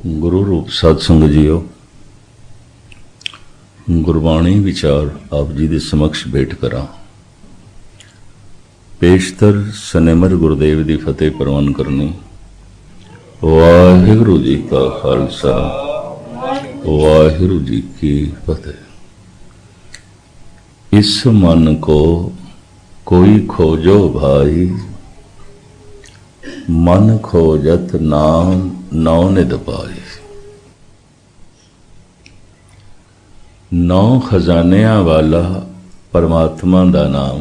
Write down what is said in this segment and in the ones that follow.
गुरु रूप सत्संग जीओ, गुरबाणी विचार आप जी दे समक्ष भेंट करा। पेशतर सनिमर गुरुदेव की फतेह प्रवान करनी। वाहिगुरु जी का खालसा, वाहिगुरु जी की फतेह। इस मन को कोई खोजो भाई, मन खोजत नाम नौ निध पाई। नौ खजानिया वाला परमात्मा दा नाम,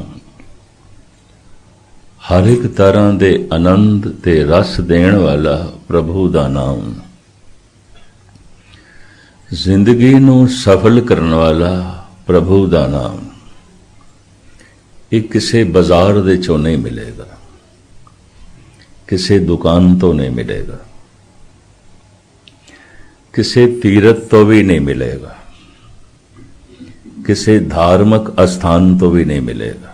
हर एक तरह दे आनंद ते रस देण वाला प्रभु दा नाम, जिंदगी नू सफल करने वाला प्रभु दा नाम। ये किसी बाजार दे चों नहीं मिलेगा, किसी दुकान तो नहीं मिलेगा, किसी तीरथ तो भी नहीं मिलेगा, किसी धार्मिक स्थान तो भी नहीं मिलेगा,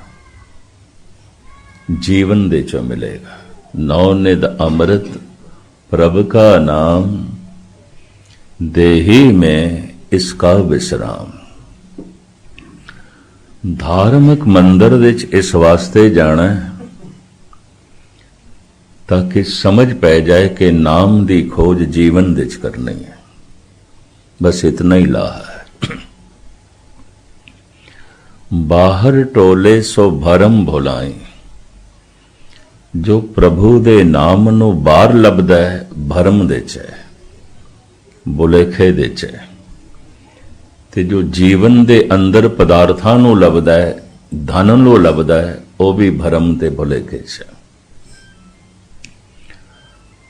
जीवन दे चो मिलेगा। नौ निध अमृत प्रभ का नाम, देही में इसका विश्राम। धार्मिक मंदिर विच इस वास्ते जाना है ताकि समझ पै जाए कि नाम दी खोज जीवन विच करनी है। बस इतना ही ला है। बाहर टोले सो भरम भुलाई, जो प्रभु दे नाम नू बाहर लभदा है भरम दे च है, भुलेखे दे च है। ते जो जीवन दे अंदर पदार्थां नू लभदा है, धन नू लभदा है, वह भी भरम ते भुलेखे च है।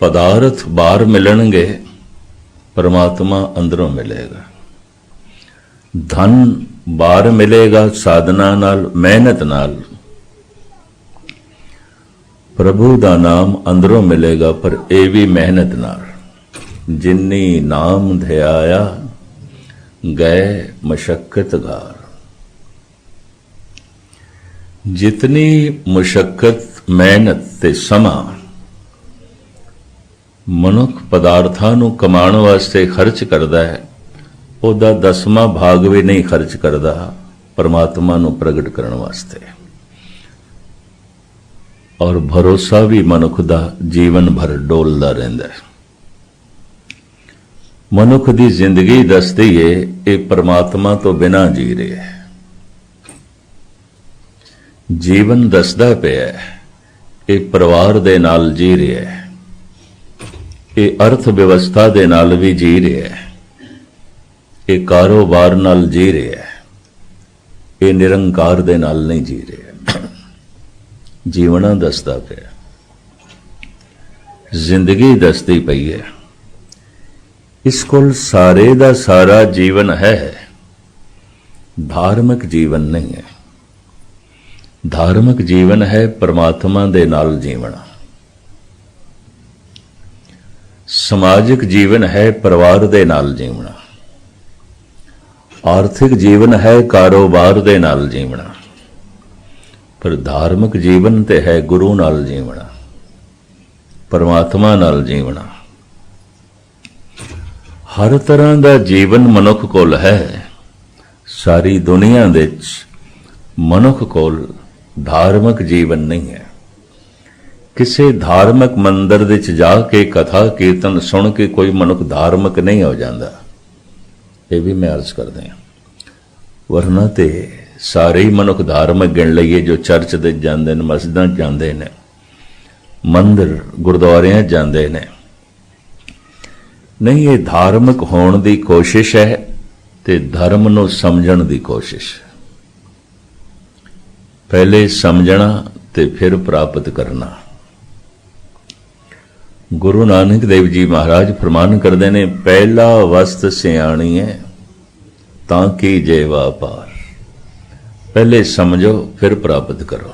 पदार्थ बाहर मिलणगे, परमात्मा अंदरों मिलेगा। धन बाहर मिलेगा साधना नाल, मेहनत नाल। प्रभु दा नाम अंदरों मिलेगा, पर ये भी मेहनत नाल। जिन्नी नाम ध्याया गए मशक्कत गार। जितनी मुशक्कत, मेहनत ते समा मनुख पदार्थां नू कमाण वास्ते खर्च करदा है, ओदा 10वां भाग भी नहीं खर्च करदा परमात्मा नू प्रगट करन वास्ते। और भरोसा भी मनुख दा जीवन भर डोलदा रहिंदा है। मनुख दी जिंदगी दसदी है ये परमात्मा तो बिना जी रहे है। जीवन दसदा पिया है ये परिवार दे नाल जी रहा है, ये अर्थ व्यवस्था दे नाल भी जी रहा है, ये कारोबार नाल जी रहा है, ये निरंकार दे नाल नहीं जी रहा। जीवना दसदा पिया, जिंदगी दसदी पई है। इस कोल सारे दा सारा जीवन है, धार्मिक जीवन नहीं है। धार्मिक जीवन है परमात्मा दे नाल जीवना। समाजिक जीवन है परिवार दे नाल जीवना। आर्थिक जीवन है कारोबार दे नाल जीवना। पर धार्मिक जीवन ते है गुरु नाल जीवना, परमात्मा नाल जीवना। हर तरह का जीवन मनुख कोल है। सारी दुनिया दे मनुख कोल धार्मिक जीवन नहीं है। किसी धार्मिक मंदिर दे जाके कथा कीर्तन सुन के कोई मनुख धार्मिक नहीं हो जाता। ये भी मैं अर्ज कर दें, वरना ते सारे ही मनुख धार्मिक गिण लईए जो चर्च दे जाते हैं, मस्जिदां जाते हैं, मंदिर गुरुद्वारियां जाते हैं। नहीं, ये धार्मिक होने की कोशिश है ते धर्म नू समझण की कोशिश। पहले समझना ते फिर प्राप्त करना। गुरु नानक देव जी महाराज फरमान करते हैं, पहला वस्त सियाणी है ताकि जे वापार। पहले समझो फिर प्राप्त करो।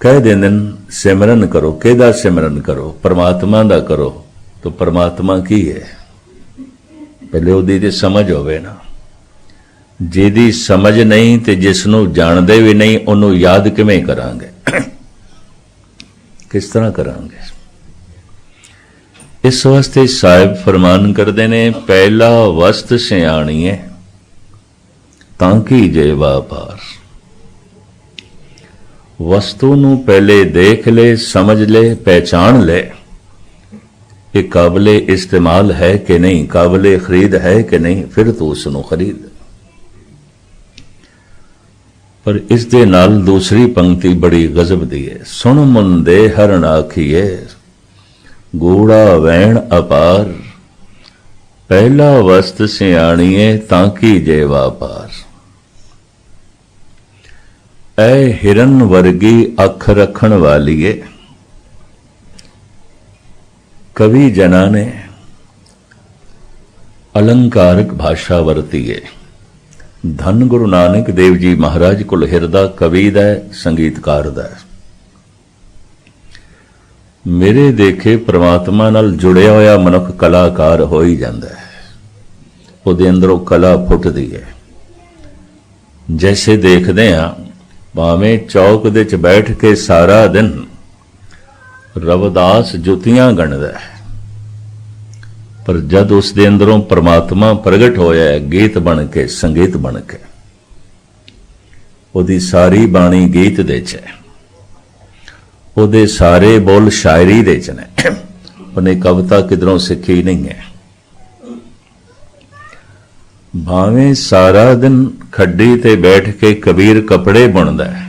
कह देंदे सिमरन करो, किहदा सिमरन करो? परमात्मा दा करो। तो परमात्मा की है? पहले उहदी ते समझ होवे ना। जिहदी समझ नहीं ते जिसनू जानदे भी नहीं, उहनू याद किवें करांगे? किस तरह करांगे? इस वास्ते साहिब फरमान करते ने, पहला वस्त सियाणीए ताकि जे व्यापार। वस्तु नूं पहले देख ले, समझ ले, पहचान ले कि काबिले इस्तेमाल है कि नहीं, काबिले खरीद है कि नहीं, फिर तू उसनूं खरीद। पर इस दे नाल दूसरी पंक्ति बड़ी गजब दी है, सुन मुंदे हरण आखिए गूढ़ा वैण अपार, पहला वस्त सियाणीए ताकि जे व्यापार। ऐ हिरन वर्गी अख रखण वालीए, कवि जना ने अलंकारक भाषा वरती है। धन गुरु नानक देव जी महाराज कोल हिरदा कवि दा संगीतकार दा। मेरे देखे परमात्मा नाल जुड़िया होया मनुख कलाकार हो ही जाता है, उहदे अंदरों कला फुटदी है। जैसे देखते हैं भावें चौक दे च बैठ के सारा दिन रविदास जुतियां गणदा है, पर जद उस दे अंदरों परमात्मा प्रगट होया है गीत बन के, संगीत बन के, उहदी सारी बाणी गीत दे च है, उहदे सारे बोल शायरी दे च ने, उन्हें कविता किधरों सीखी नहीं है। भावें सारा दिन खड्डी ते बैठ के कबीर कपड़े बुनदा है,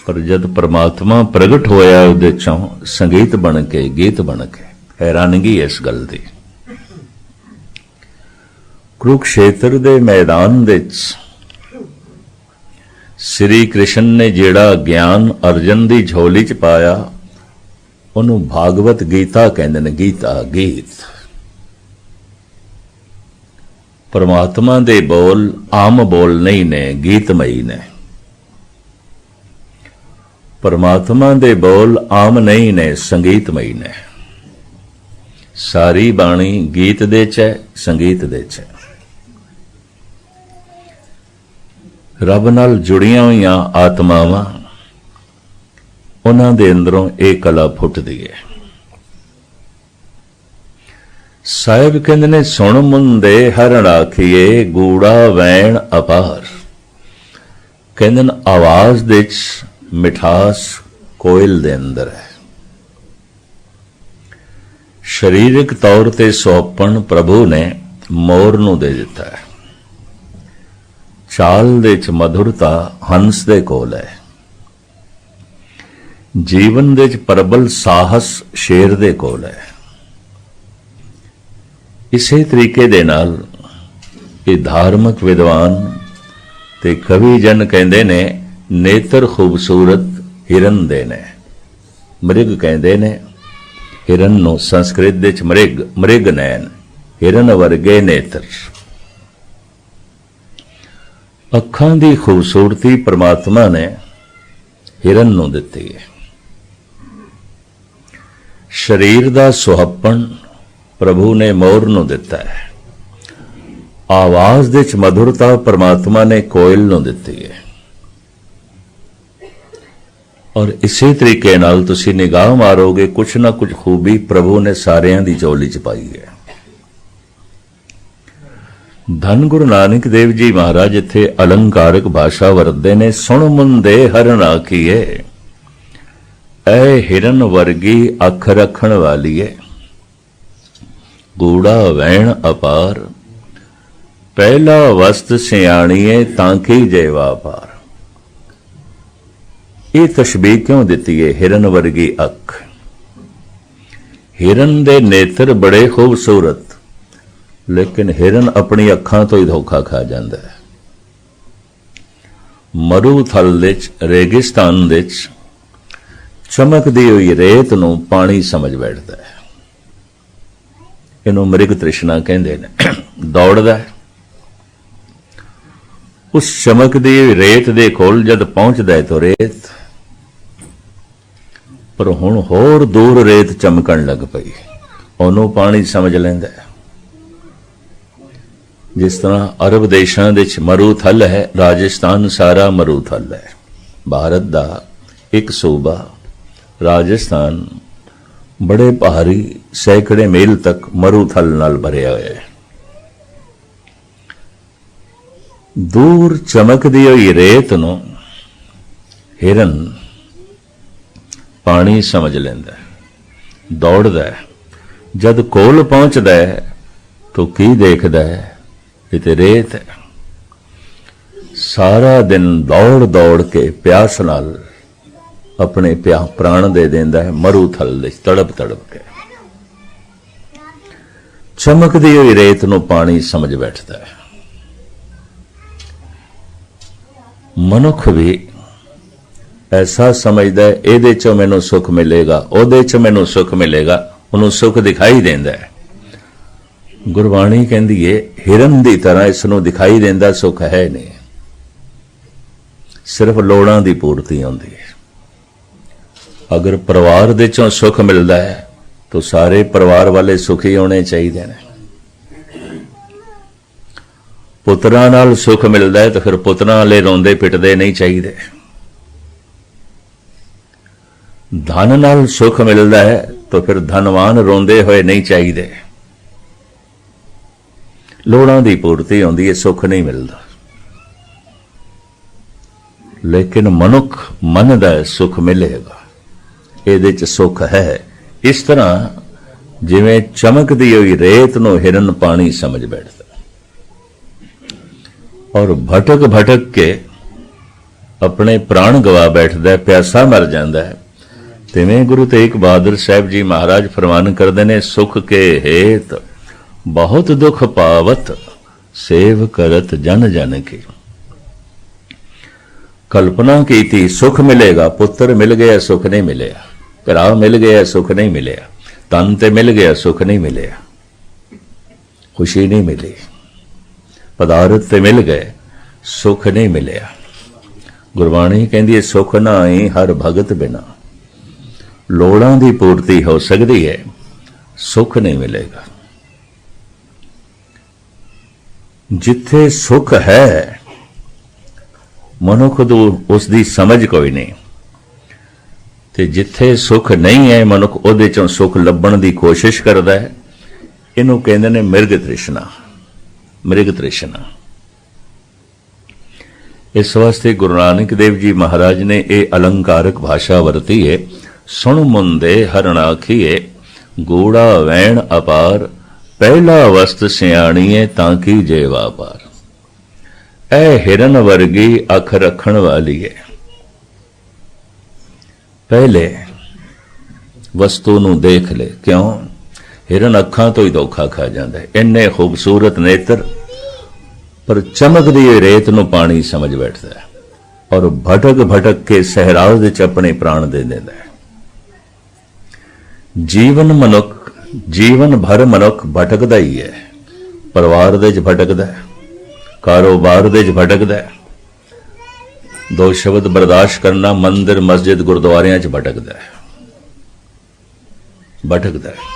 पर जद परमात्मा प्रगट होया उहदे चों संगीत बन के, गीत बन के, हैरानगी इस गल दी। कुरुक्षेत्र दे मैदान दे श्री कृष्ण ने जेड़ा ज्ञान अर्जन दी झोली च पाया, उन्हों भागवत गीता कहंदे ने, गीता गीत। परमात्मा दे बोल आम बोल नहीं ने, गीतमई ने। परमात्मा दे बोल आम नहीं ने, संगीतमई ने। सारी बाणी गीत दे च है, संगीत दे च है। रब नाल जुड़ियां हुई आत्मावां, उन्हां दे अंदरों एक कला फुटदी है। साहिब कहंदे ने, सुण मुंदे हरण आखिए गूढ़ा वैण अपार। कहंदे ने आवाज दे च मिठास कोयल दे अंदर है। शरीरक तौर ते सौंपण प्रभु ने मोर नूं दे दिता है। चाल दे च मधुरता हंस दे कोल है। जीवन दे च प्रबल साहस शेर दे कोल है। इसे तरीके दे नाल ये धार्मिक विद्वान ते कवि जन कहंदे ने, नेत्र खूबसूरत हिरन दे ने। मृग कहंदे ने हिरन नूं, संस्कृत दे च मृग, मृग नैन, हिरन वर्गे नेत्र। अखां दी खूबसूरती परमात्मा ने हिरन नूं दित्ती है। शरीर दा सुहप्पण प्रभु ने मोर नूं दिता है। आवाज दे च मधुरता परमात्मा ने कोयल नूं दित्ती है। और इसी तरीके नाल तुसी निगाह मारोगे, कुछ ना कुछ खूबी प्रभु ने सारियां दी झोली च पाई है। धन गुरु नानक देव जी महाराज इत्थे अलंकारक भाषा वरतदे ने, सुण मुंदे हरण आखिए ऐ हिरन वर्गी अख रखण वालीए गूढ़ा वैण अपार, पहला वस्त सियाणीए तांकी जे व्यापार। ये तशबीह क्यों दिती है? हिरन वर्गी अख। हिरन दे नेत्र बड़े खूबसूरत, लेकिन हिरन अपनी अखां तो ही धोखा खा जाता है। मरुथल दे रेगिस्तान दे चमकदी हुई रेत नूं पानी समझ बैठता है। इनू मृग तृष्णा कहंदे ने। दौड़दा है, उस चमकदी हुई रेत दे कोल जद पहुंचदा है तो रेत, पर हुण होर दूर रेत चमकण लग पई, ओनू पानी समझ लैंदा है। जिस तरह अरब देशां दे विच मरुथल है, राजस्थान सारा मरुथल है। भारत दा एक सूबा राजस्थान बड़े भारी सैकड़े मील तक मरुथल नाल भरिया होया है। दूर चमकदी हुई रेत नूं हिरन पानी समझ लैंदा है, दौड़दा है। जद कोल पहुंचदा है तो की देखदा है, इते रेत है। सारा दिन दौड़ दौड़ के प्यास नाल अपने प्राण दे देंदा है मरुथल दे तड़प तड़प के। चमकदी हुई रेत नूं पानी समझ बैठदा है। मनुख भी ऐसा समझदा है इहदे चों मैनूं सुख मिलेगा, उहदे चों मैनूं सुख मिलेगा, उन्होंने सुख दिखाई देंदा है। गुरबाणी कहंदी है हिरन की तरह इसनूं दिखाई देंदा सुख है नहीं, सिर्फ लोड़ां दी पूर्ति होंदी है। अगर परिवार दे चों सुख मिलता है तो सारे परिवार वाले सुखी होने चाहिए ने। पुत्रां नाल सुख मिलता है तो फिर पुत्रां वाले रोंदे पिटदे नहीं चाहिए। धन नाल सुख मिलता है तो फिर धनवान रोंदे हुए नहीं चाहिए। लोड़ां दी पूर्ति होंदी है, सुख नहीं मिलता। लेकिन मनुख मन दा सुख मिलेगा, इहदे च सुख है। इस तरह जिवें चमकदी हुई रेत नूं हिरन पानी समझ बैठदा और भटक भटक के अपने प्राण गवा बैठदा है, प्यासा मर जांदा है। तिवें गुरु तेग बहादुर साहब जी महाराज फरमान करते ने, सुख के हेत बहुत दुख पावत, सेव करत जन जन की। कल्पना की थी सुख मिलेगा, पुत्र मिल गया सुख नहीं मिलेगा, भरा मिल गया सुख नहीं मिलेगा, तन ते मिल गया सुख नहीं मिलेगा, खुशी नहीं मिली, पदार्थ ते मिल गए सुख नहीं मिलेगा। गुरबाणी कहती है सुख ना ही हर भगत बिना। लोड़ां दी पूर्ति हो सकती है, सुख नहीं मिलेगा। जिथे सुख है मनुख को उसकी समझ कोई नहीं, ते जिथे सुख नहीं है मनुख उहदे चों सुख लभण की कोशिश करता है। इनू कहते ने मृग तृष्णा, मृग तृष्णा। इस वास्ते गुरु नानक देव जी महाराज ने यह अलंकारक भाषा वरती है, सुन मुंदे हरण आखिए गूढ़ा वैण अपार, पहला वस्त सियाणीए ताकि जे वापार। ऐ हिरन वर्गी अख रखण वाली है, पहले वस्तु नूं देख ले। क्यों? हिरन अखां तो ही धोखा खा जाता है। इन्ने खूबसूरत नेत्र पर चमकदी रेत नूं पानी समझ बैठता है और भटक भटक के सहराव विच अपने प्राण दे देता है। जीवन भर मनुख भटकदा ही है। परिवार दे च भटकदा है, कारोबार दे च भटकदा है, दो शब्द बर्दाश्त करना, मंदिर मस्जिद गुरुद्वारियां च भटकदा है, भटकदा है।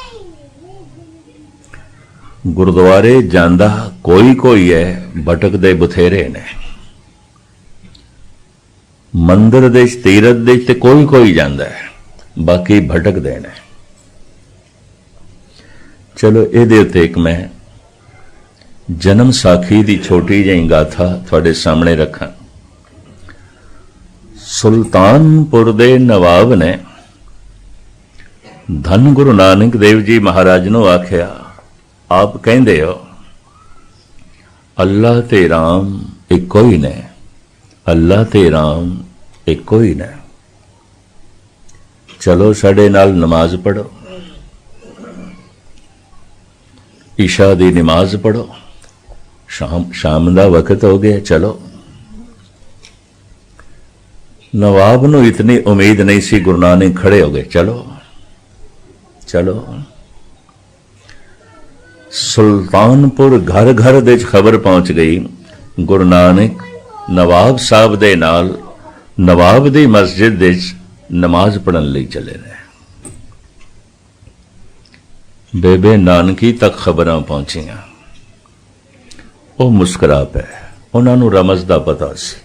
गुरुद्वारे जांदा कोई कोई है, भटकदे बथेरे ने। मंदिर दे तीरथ दे ते कोई कोई जांदा है, बाकी भटकदे ने। चलो इहदे उत्ते एक मैं जन्म साखी दी छोटी जी गाथा तुहाडे सामने रखा। सुल्तानपुर दे नवाब ने धन गुरु नानक देव जी महाराज नूं आख्या, आप कहंदे हो अल्लाह ते राम इक्को ही ने, अल्लाह ते राम इक्को ही ने। चलो साडे नाल नमाज पढ़ो, ईशा दी नमाज पढ़ो, शाम दा वक्त हो गया, चलो। नवाब नूं इतनी उम्मीद नहीं सी, गुरु नानक खड़े हो गए, चलो चलो। सुल्तानपुर घर घर दे खबर पहुंच गई, गुरु नानक नवाब साहब दे नाल नवाब दी मस्जिद दे नमाज पढ़न लई चले रहे। बेबे नानकी तक खबरां पहुंचियां, वो मुस्कुरा पे, उन्होंने रमज दा पता सी।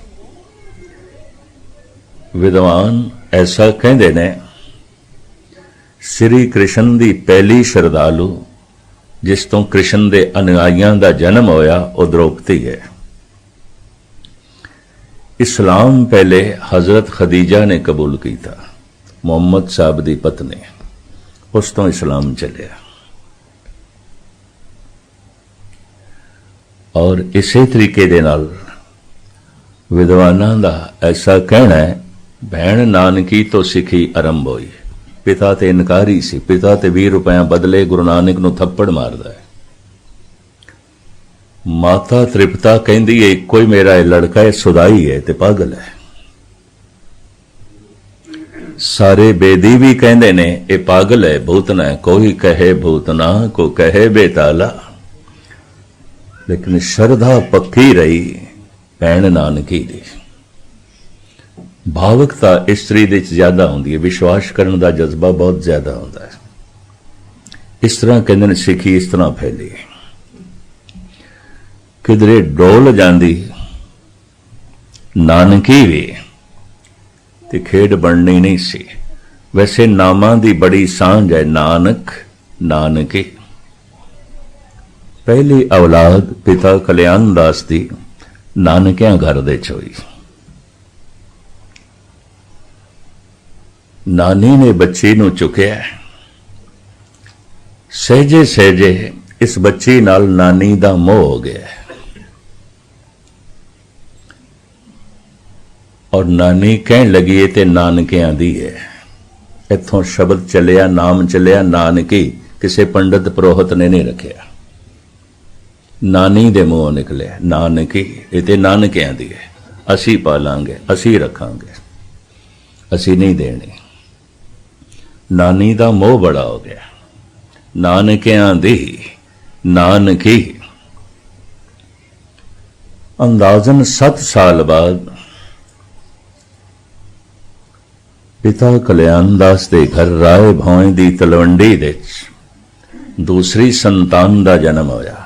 विद्वान ऐसा कहते ने, श्री कृष्ण की पहली श्रद्धालु जिस तो कृष्ण के अनुयायियों का जन्म होया वो द्रौपदी है। इस्लाम पहले हजरत खदीजा ने कबूल किया, मुहम्मद साहब की पत्नी, उस तो इस्लाम चलिया। और इसे तरीके दे नाल विद्वानां दा ऐसा कहना है, भैण नानकी तो सिखी आरंभ होई। पिता ते इनकारी सी, पिता ते 20 रुपया बदले गुरु नानक नूं थप्पड़ मारदा है। माता तृप्ता कहंदी है इक्को ही मेरा लड़का है, सुदाई है ते पागल है। सारे बेदी भी कहंदे ने ये पागल है, भूतना है। कोई कहे भूतना, को कहे बेताला, लेकिन श्रद्धा पक्की रही भैण नानकी दी। भावुकता इस्त्री दे ज्यादा होंदी है, विश्वास करने का जज्बा बहुत ज्यादा होता है। इस तरह कहते हैं सिखी इस तरह फैली। किधरे डोल जाती नानकी भी ते खेड बननी नहीं सी। वैसे नामां दी बड़ी सांझ है, नानक नानकी। पहली औलाद पिता कल्याण दास दी नानकियां घर दे होई। नानी ने बच्ची नूं चुकिया, सहजे सहजे इस बच्ची नाल नानी दा मोह हो गया और नानी कहन लगी है ते नानकियां दी है। इत्थों शब्द चलिया, नाम चलिया नानकी, किसी पंडित पुरोहित ने नहीं रखिया, नानी दे मुंहों निकले नानकी। ये ते नानकियां दी है, असी पालांगे, असी रखांगे, असी नहीं देनी। नानी दा मोह बड़ा हो गया, नानकियां दी नानकी। अंदाजन 7 साल बाद पिता कल्याण दास दे घर राय भौए दी तलवंडी दे दूसरी संतान दा जन्म होया।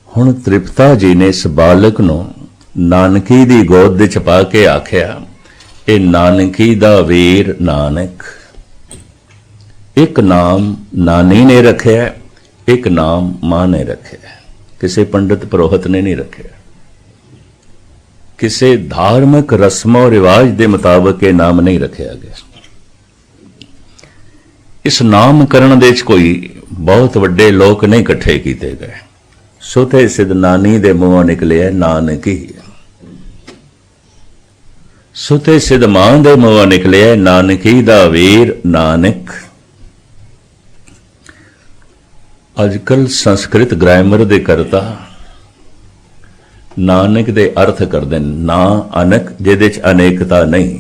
हुण तृप्ता जी ने इस बालक नूं नानकी दी गोद विच पा के आख्या, ए नानकी दा वीर नानक। एक नाम नानी ने रखिया, एक नाम मां ने रखिया, किसी पंडित पुरोहित ने नहीं रखिया। किसी धार्मिक रस्मों रिवाज के मुताबिक ये नाम नहीं रखा गया। इस नामकरण दे कोई बहुत वड्डे लोग नहीं इकट्ठे किए गए। सुते सिद्ध नानी दे मुंहों निकले नानकी, सुते सिद्ध मां दे मुंहों निकले नानकी दा वीर नानक। अजकल संस्कृत ग्रामर दे करता नानक दे अर्थ करते ना अनक, जिहदे च अनेकता नहीं,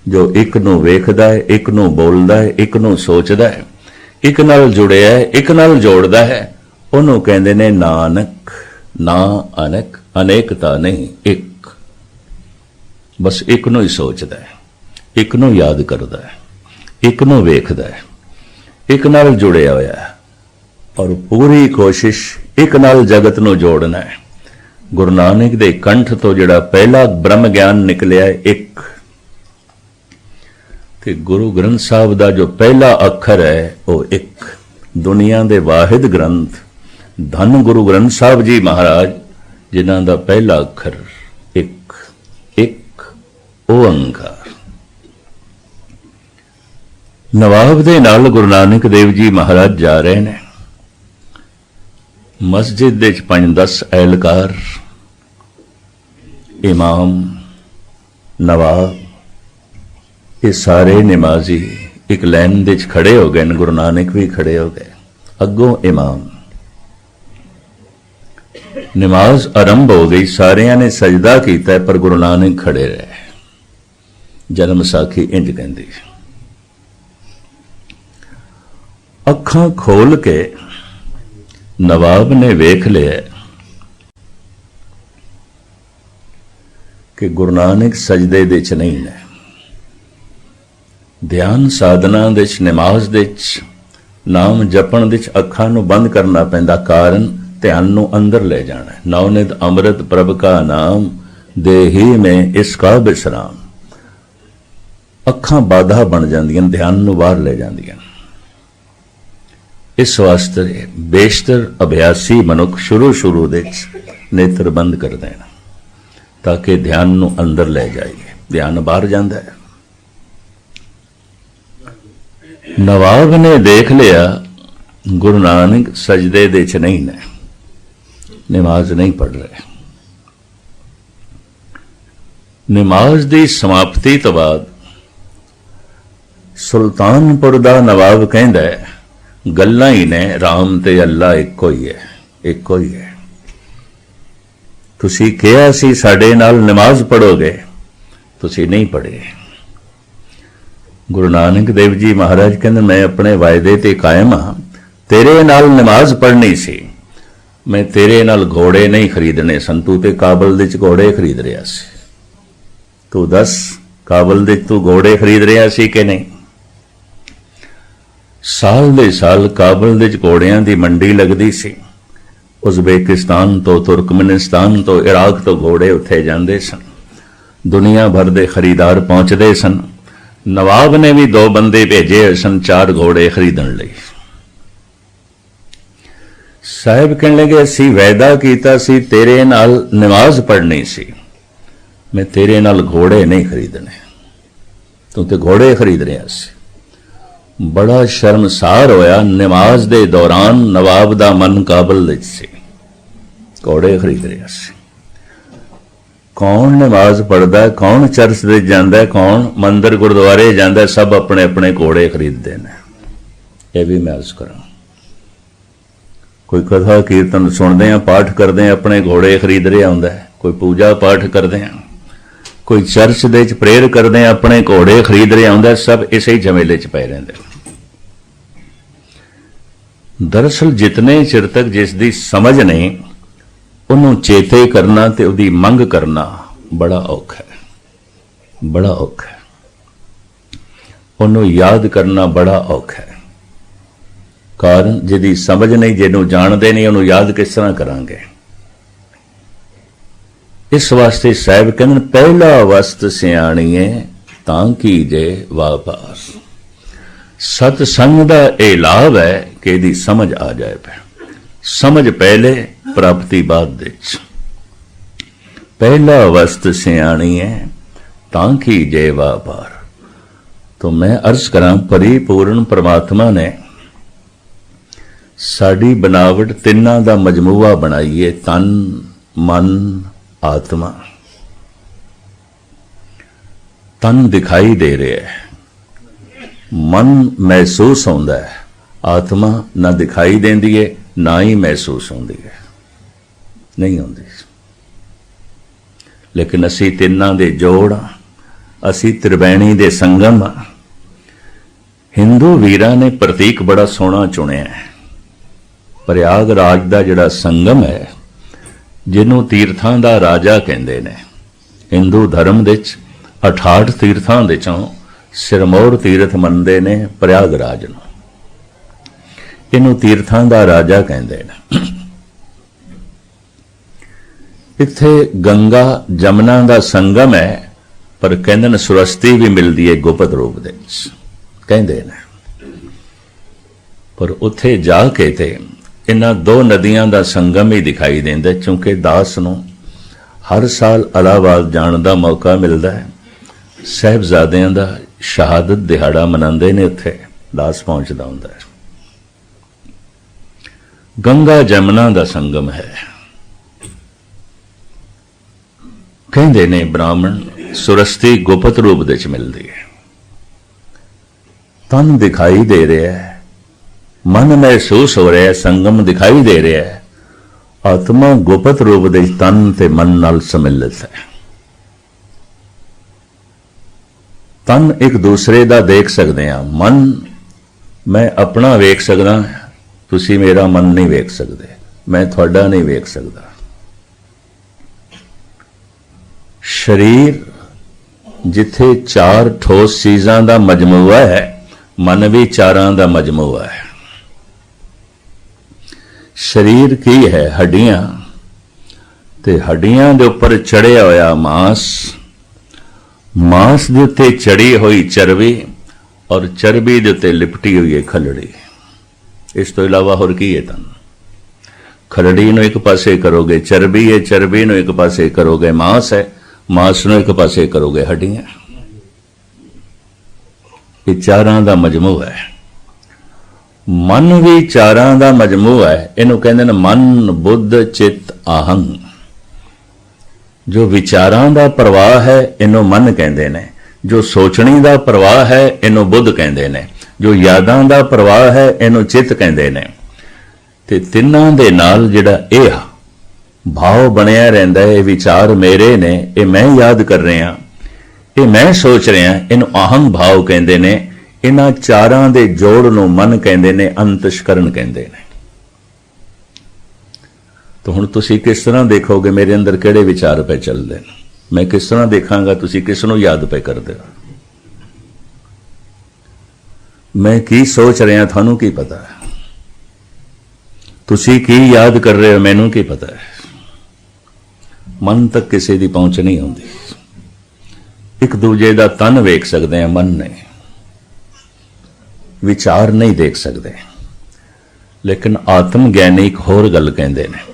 जो एक नूं वेखदा है, एक नूं बोलदा है, एक नूं सोचदा है, एक नाल जुड़िया है, एक नाल जोड़दा है, उहनूं कहंदे ने नानक। ना अनक, अनेकता नहीं, एक, बस एक नूं ही सोचदा है, एक नूं याद करदा है, एक नूं वेखदा है, एक नाल जुड़िया होया है और पूरी कोशिश एक नाल जगत नूं जोड़ना है। गुरु नानक दे कंठ तो जिहड़ा पहला ब्रह्म ज्ञान निकलिया एक, ते गुरु ग्रंथ साहब दा जो पहला अखर है वो एक। दुनिया दे वाहिद ग्रंथ धन गुरु ग्रंथ साहब जी महाराज, जिन्हां दा पहला अखर एक, एक ओंकार। नवाब दे नाल गुरु नानक देव जी महाराज जा रहे हैं। मस्जिद दे 5-10 एहलकार, इमाम, नवाब, ये सारे नमाजी एक लाइन दे खड़े हो गए। गुरु नानक भी खड़े हो गए, अगों इमाम। नमाज आरंभ हो गई, सारिया ने सजदा किया पर गुरु नानक खड़े रहे। जन्म साखी इंज कहती, अखां खोल के नवाब ने वेख लिया कि गुरु नानक सजदे दे च नहीं ने, ध्यान साधना दे च, नमाज दे च, नाम जपण दे च अखां नूं बंद करना पैंदा। कारण ध्यान नूं अंदर ले जाना है। नवनित अमृत प्रभ का नाम, देही में इसका विश्राम। ਅੱਖਾਂ ਬਾਧਾ ਬਣ ਜਾਂਦੀਆਂ, ਧਿਆਨ ਨੂੰ ਬਾਹਰ ਲੈ ਜਾਂਦੀਆਂ। ਇਸ ਵਾਸਤੇ ਬੇਸ਼ਤਰ ਅਭਿਆਸੀ ਮਨੁੱਖ ਸ਼ੁਰੂ ਦੇ ਨੇਤਰ ਬੰਦ ਕਰ ਦੇਣ ਤਾਂ ਕਿ ਧਿਆਨ ਨੂੰ ਅੰਦਰ ਲੈ ਜਾਈਏ। ਧਿਆਨ ਬਾਹਰ ਜਾਂਦਾ ਹੈ। ਨਵਾਬ ਨੇ ਦੇਖ ਲਿਆ ਗੁਰੂ ਨਾਨਕ ਸਜਦੇ ਦੇ ਚ ਨਹੀਂ ਨੇ, ਨਮਾਜ਼ ਨਹੀਂ ਪੜ੍ਹ ਰਹੇ। ਨਮਾਜ਼ ਦੀ ਸਮਾਪਤੀ ਤੋਂ ਬਾਅਦ ਸੁਲਤਾਨਪੁਰ ਦਾ ਨਵਾਬ ਕਹਿੰਦਾ ਗੱਲਾਂ ਹੀ ਨੇ, ਰਾਮ ਤੇ ਅੱਲਾ ਇੱਕੋ ਹੀ ਹੈ, ਇੱਕੋ ਹੀ ਹੈ। ਤੁਸੀਂ ਕਿਹਾ ਸੀ ਸਾਡੇ ਨਾਲ ਨਮਾਜ਼ ਪੜ੍ਹੋਗੇ, ਤੁਸੀਂ ਨਹੀਂ ਪੜ੍ਹੇ। ਗੁਰੂ ਨਾਨਕ ਦੇਵ ਜੀ ਮਹਾਰਾਜ ਕਹਿੰਦੇ ਮੈਂ ਆਪਣੇ ਵਾਅਦੇ ਤੇ ਕਾਇਮ ਹਾਂ। ਤੇਰੇ ਨਾਲ ਨਮਾਜ਼ ਪੜ੍ਹਨੀ ਸੀ, ਮੈਂ ਤੇਰੇ ਨਾਲ ਘੋੜੇ ਨਹੀਂ ਖਰੀਦਣੇ ਸਨ। ਤੂੰ ਤੇ ਕਾਬਲ ਦੇ ਚ ਘੋੜੇ ਖਰੀਦ ਰਿਹਾ ਸੀ। ਤੂੰ ਦੱਸ, ਕਾਬਲ ਦੇ ਤੂੰ ਘੋੜੇ ਖਰੀਦ ਰਿਹਾ ਸੀ ਕਿ ਨਹੀਂ? ਸਾਲ ਦੇ ਸਾਲ ਕਾਬਲ ਦੇ ਚ ਘੋੜਿਆਂ ਦੀ ਮੰਡੀ ਲੱਗਦੀ ਸੀ। ਉਜ਼ਬੇਕਿਸਤਾਨ ਤੋਂ, ਤੁਰਕਮਨਿਸਤਾਨ ਤੋਂ, ਇਰਾਕ ਤੋਂ ਘੋੜੇ ਉੱਥੇ ਜਾਂਦੇ ਸਨ। ਦੁਨੀਆ ਭਰ ਦੇ ਖਰੀਦਾਰ ਪਹੁੰਚਦੇ ਸਨ। ਨਵਾਬ ਨੇ ਵੀ 2 ਬੰਦੇ ਭੇਜੇ ਹੋਏ ਸਨ 4 ਘੋੜੇ ਖਰੀਦਣ ਲਈ। ਸਾਹਿਬ ਕਹਿਣ ਲੱਗੇ ਅਸੀਂ ਵਾਅਦਾ ਕੀਤਾ ਸੀ ਤੇਰੇ ਨਾਲ ਨਮਾਜ਼ ਪੜ੍ਹਨੀ ਸੀ, ਮੈਂ ਤੇਰੇ ਨਾਲ ਘੋੜੇ ਨਹੀਂ ਖਰੀਦਣੇ, ਤੂੰ ਤੇ ਘੋੜੇ ਖਰੀਦ ਰਿਹਾ ਸੀ। ਬੜਾ ਸ਼ਰਮਸਾਰ ਹੋਇਆ। ਨਮਾਜ਼ ਦੇ ਦੌਰਾਨ ਨਵਾਬ ਦਾ ਮਨ ਕਾਬਲ ਵਿੱਚ ਸੀ, ਘੋੜੇ ਖਰੀਦ ਰਿਹਾ ਸੀ। ਕੌਣ ਨਮਾਜ਼ ਪੜ੍ਹਦਾ, ਕੌਣ ਚਰਚ ਦੇ ਜਾਂਦਾ, ਕੌਣ ਮੰਦਰ ਗੁਰਦੁਆਰੇ ਜਾਂਦਾ, ਸਭ ਆਪਣੇ ਆਪਣੇ ਘੋੜੇ ਖਰੀਦਦੇ ਨੇ। ਇਹ ਵੀ ਮੈਂ ਅਰਜ਼ ਕਰਾਂ, ਕੋਈ ਕਥਾ ਕੀਰਤਨ ਸੁਣਦੇ ਆ, ਪਾਠ ਕਰਦੇ ਆ, ਆਪਣੇ ਘੋੜੇ ਖਰੀਦ ਰਿਹਾ ਹੁੰਦਾ। ਕੋਈ ਪੂਜਾ ਪਾਠ ਕਰਦੇ ਆ, ਕੋਈ ਚਰਚ ਦੇ ਚ ਪ੍ਰੇਅਰ ਕਰਦੇ ਆ, ਆਪਣੇ ਘੋੜੇ ਖਰੀਦ ਰਿਹਾ ਹੁੰਦਾ। ਸਭ ਇਸੇ ਹੀ ਝਮੇਲੇ ਚ ਪਏ ਰਹਿੰਦੇ। ਦਰਅਸਲ ਜਿਤਨੇ ਚਿਰ ਤੱਕ ਜਿਸ ਦੀ ਸਮਝ ਨਹੀਂ, ਉਹਨੂੰ ਚੇਤੇ ਕਰਨਾ ਤੇ ਉਹਦੀ ਮੰਗ ਕਰਨਾ ਬੜਾ ਔਖਾ ਹੈ, ਬੜਾ ਔਖਾ ਹੈ। ਉਹਨੂੰ ਯਾਦ ਕਰਨਾ ਬੜਾ ਔਖਾ ਹੈ। ਕਾਰਨ ਜਿਹਦੀ ਸਮਝ ਨਹੀਂ, ਜਿਹਨੂੰ ਜਾਣਦੇ ਨਹੀਂ, ਉਹਨੂੰ ਯਾਦ ਕਿਸ ਤਰ੍ਹਾਂ ਕਰਾਂਗੇ? ਇਸ ਵਾਸਤੇ ਸਾਹਿਬ ਕਹਿੰਦੇ ਪਹਿਲਾ ਅਵਸਥ ਸਿਆਣੀਏ ਤਾਂ ਕੀਜੇ ਵਾਪਾਰ। ਸਤ ਸੰਗ ਦਾ ਇਹ ਲਾਭ ਹੈ ਕਿ ਇਹਦੀ ਸਮਝ ਆ ਜਾਏ। ਸਮਝ ਪਹਿਲੇ, ਪ੍ਰਾਪਤੀ ਬਾਅਦ ਵਿੱਚ। ਪਹਿਲਾ ਅਵਸਥ ਸਿਆਣੀਏ ਤਾਂ ਕੀਜੇ ਵਾਪਾਰ। तो मैं अर्ज करा परिपूर्ण परमात्मा ने साड़ी बनावट तिन्ना दा मजमूआ बनाई है, तन मन आत्मा। तन दिखाई दे रहा है, मन महसूस होंदा है, आत्मा ना दिखाई देंदी है ना ही महसूस होंदी है, नहीं होंदी। लेकिन असी तिन्ना दे जोड़, असी त्रिवेणी दे संगम। हिंदू वीरां ने प्रतीक बड़ा सोहना चुनिया है। प्रयागराज दा जिहड़ा संगम है, जिन्हों तीर्थां दा राजा कहंदे ने। हिंदू धर्म दे 68 तीर्थां दे चों सिरमौर तीर्थ मनदे ने प्रयागराज नूं। इहनूं तीर्थां दा राजा कहंदे ने। इत्थे गंगा जमुना दा संगम है, पर कहंदे ने सुरस्ती भी मिलदी है गुप्त रूप दे विच, कहंदे ने। पर उत्थे जाके ते इन्हां दो नदियां दा संगम ही दिखाई देंदा, क्योंकि दास नूं हर साल इलाहाबाद जाण दा मौका मिलदा है। साहिबजादियां दा शहादत दिहाड़ा मनांदे ने, उत्थे दास पहुंचदा हुंदा है। गंगा जमुना दा संगम है। कहंदे ने ब्राह्मण सुरस्ती गुप्त रूप दे च मिलदी है। तन दिखाई दे रहा है, मन महसूस हो रहा है, संगम दिखाई दे रहा है। आत्मा गुप्त रूप दे तन ते मन नाल सम्मिलित है। तन एक दूसरे दा देख सकते हैं, मन मैं अपना वेख सकदा, तुसी मेरा मन नहीं वेख सकते, मैं थोड़ा नहीं वेख सकता। शरीर जिथे चार ठोस चीज़ां दा मजमूआ है, मन भी चारां दा मजमूआ है। शरीर की है? हड्डियां, ते हड्डियां दे उपर चढ़िया होया मांस, मांस दे उत्ते चढ़ी हुई चरबी और चरबी दे उत्ते लिपटी हुई है खलड़ी। इस तो इलावा होर की है तन? खलड़ी नूं एक पासे करोगे चरबी है, चरबी नूं एक पासे करोगे मांस है, मांस नूं एक पासे करोगे हड्डियां। ये चारां दा मजमू है। मन भी चारां दा मजमू है। इनू कहंदे ने मन, बुद्ध, चित्त, आहंग। जो विचारां दा प्रवाह है इनू मन कहंदे ने, जो सोचणी दा प्रवाह है इनू बुद्ध कहंदे ने, जो यादां दा प्रवाह है इनू चित्त कहंदे ने। ते तिन्हां दे नाल जिहड़ा इह भाव बनिया रहिंदा है, विचार मेरे ने, ये मैं याद कर रहा, ये मैं सोच रहा, इनू आहंग भाव कहंदे ने। इन्हां चारां दे जोड़ नूं मन कहंदे ने, अंतशकरण कहंदे ने। तो हुण तुसीं किस तरह देखोगे मेरे अंदर किहड़े विचार पे चलदे ने? मैं किस तरह देखांगा तुसीं किस नूं याद पे करदे हो? मैं की सोच रहा थानू की पता है? तुसीं की याद कर रहे हो मैनू की पता है? मन तक किसी की पहुंच नहीं होंदी। एक दूजे का तन वेख सकते हैं, मन नहीं, विचार नहीं देख सकते। लेकिन आत्म ज्ञानी एक होर गल कहंदे ने,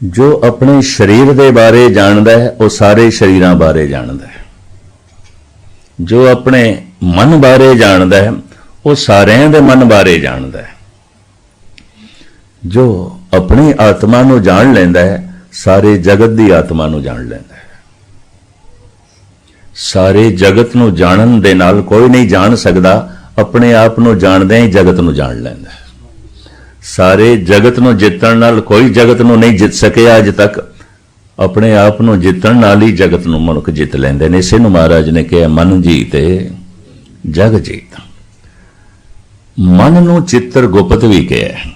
जो अपने शरीर के बारे जानता है वह सारे शरीरां बारे जानता है। जो अपने मन बारे जानता है वह सारिਆਂ ਦੇ मन बारे जानता है। जो अपनी आत्मा नूं जान लैंदा है सारे जगत की आत्मा नूं जान लैंदा है। सारे जगत नूं जानन दे नाल कोई नहीं जान सकता, अपने आप नूं जाणदे ही जगत नूं जान लैंदा है। सारे जगत नूं जितण नाल कोई जगत नूं नहीं जित सके अज तक, अपने आप नूं जितण नाल ही जगत नूं मनुख जित लैंदे ने। इसे नूं महाराज ने कहा मन जीते जग जीत। मन नूं चित्र गुप्त भी कहा।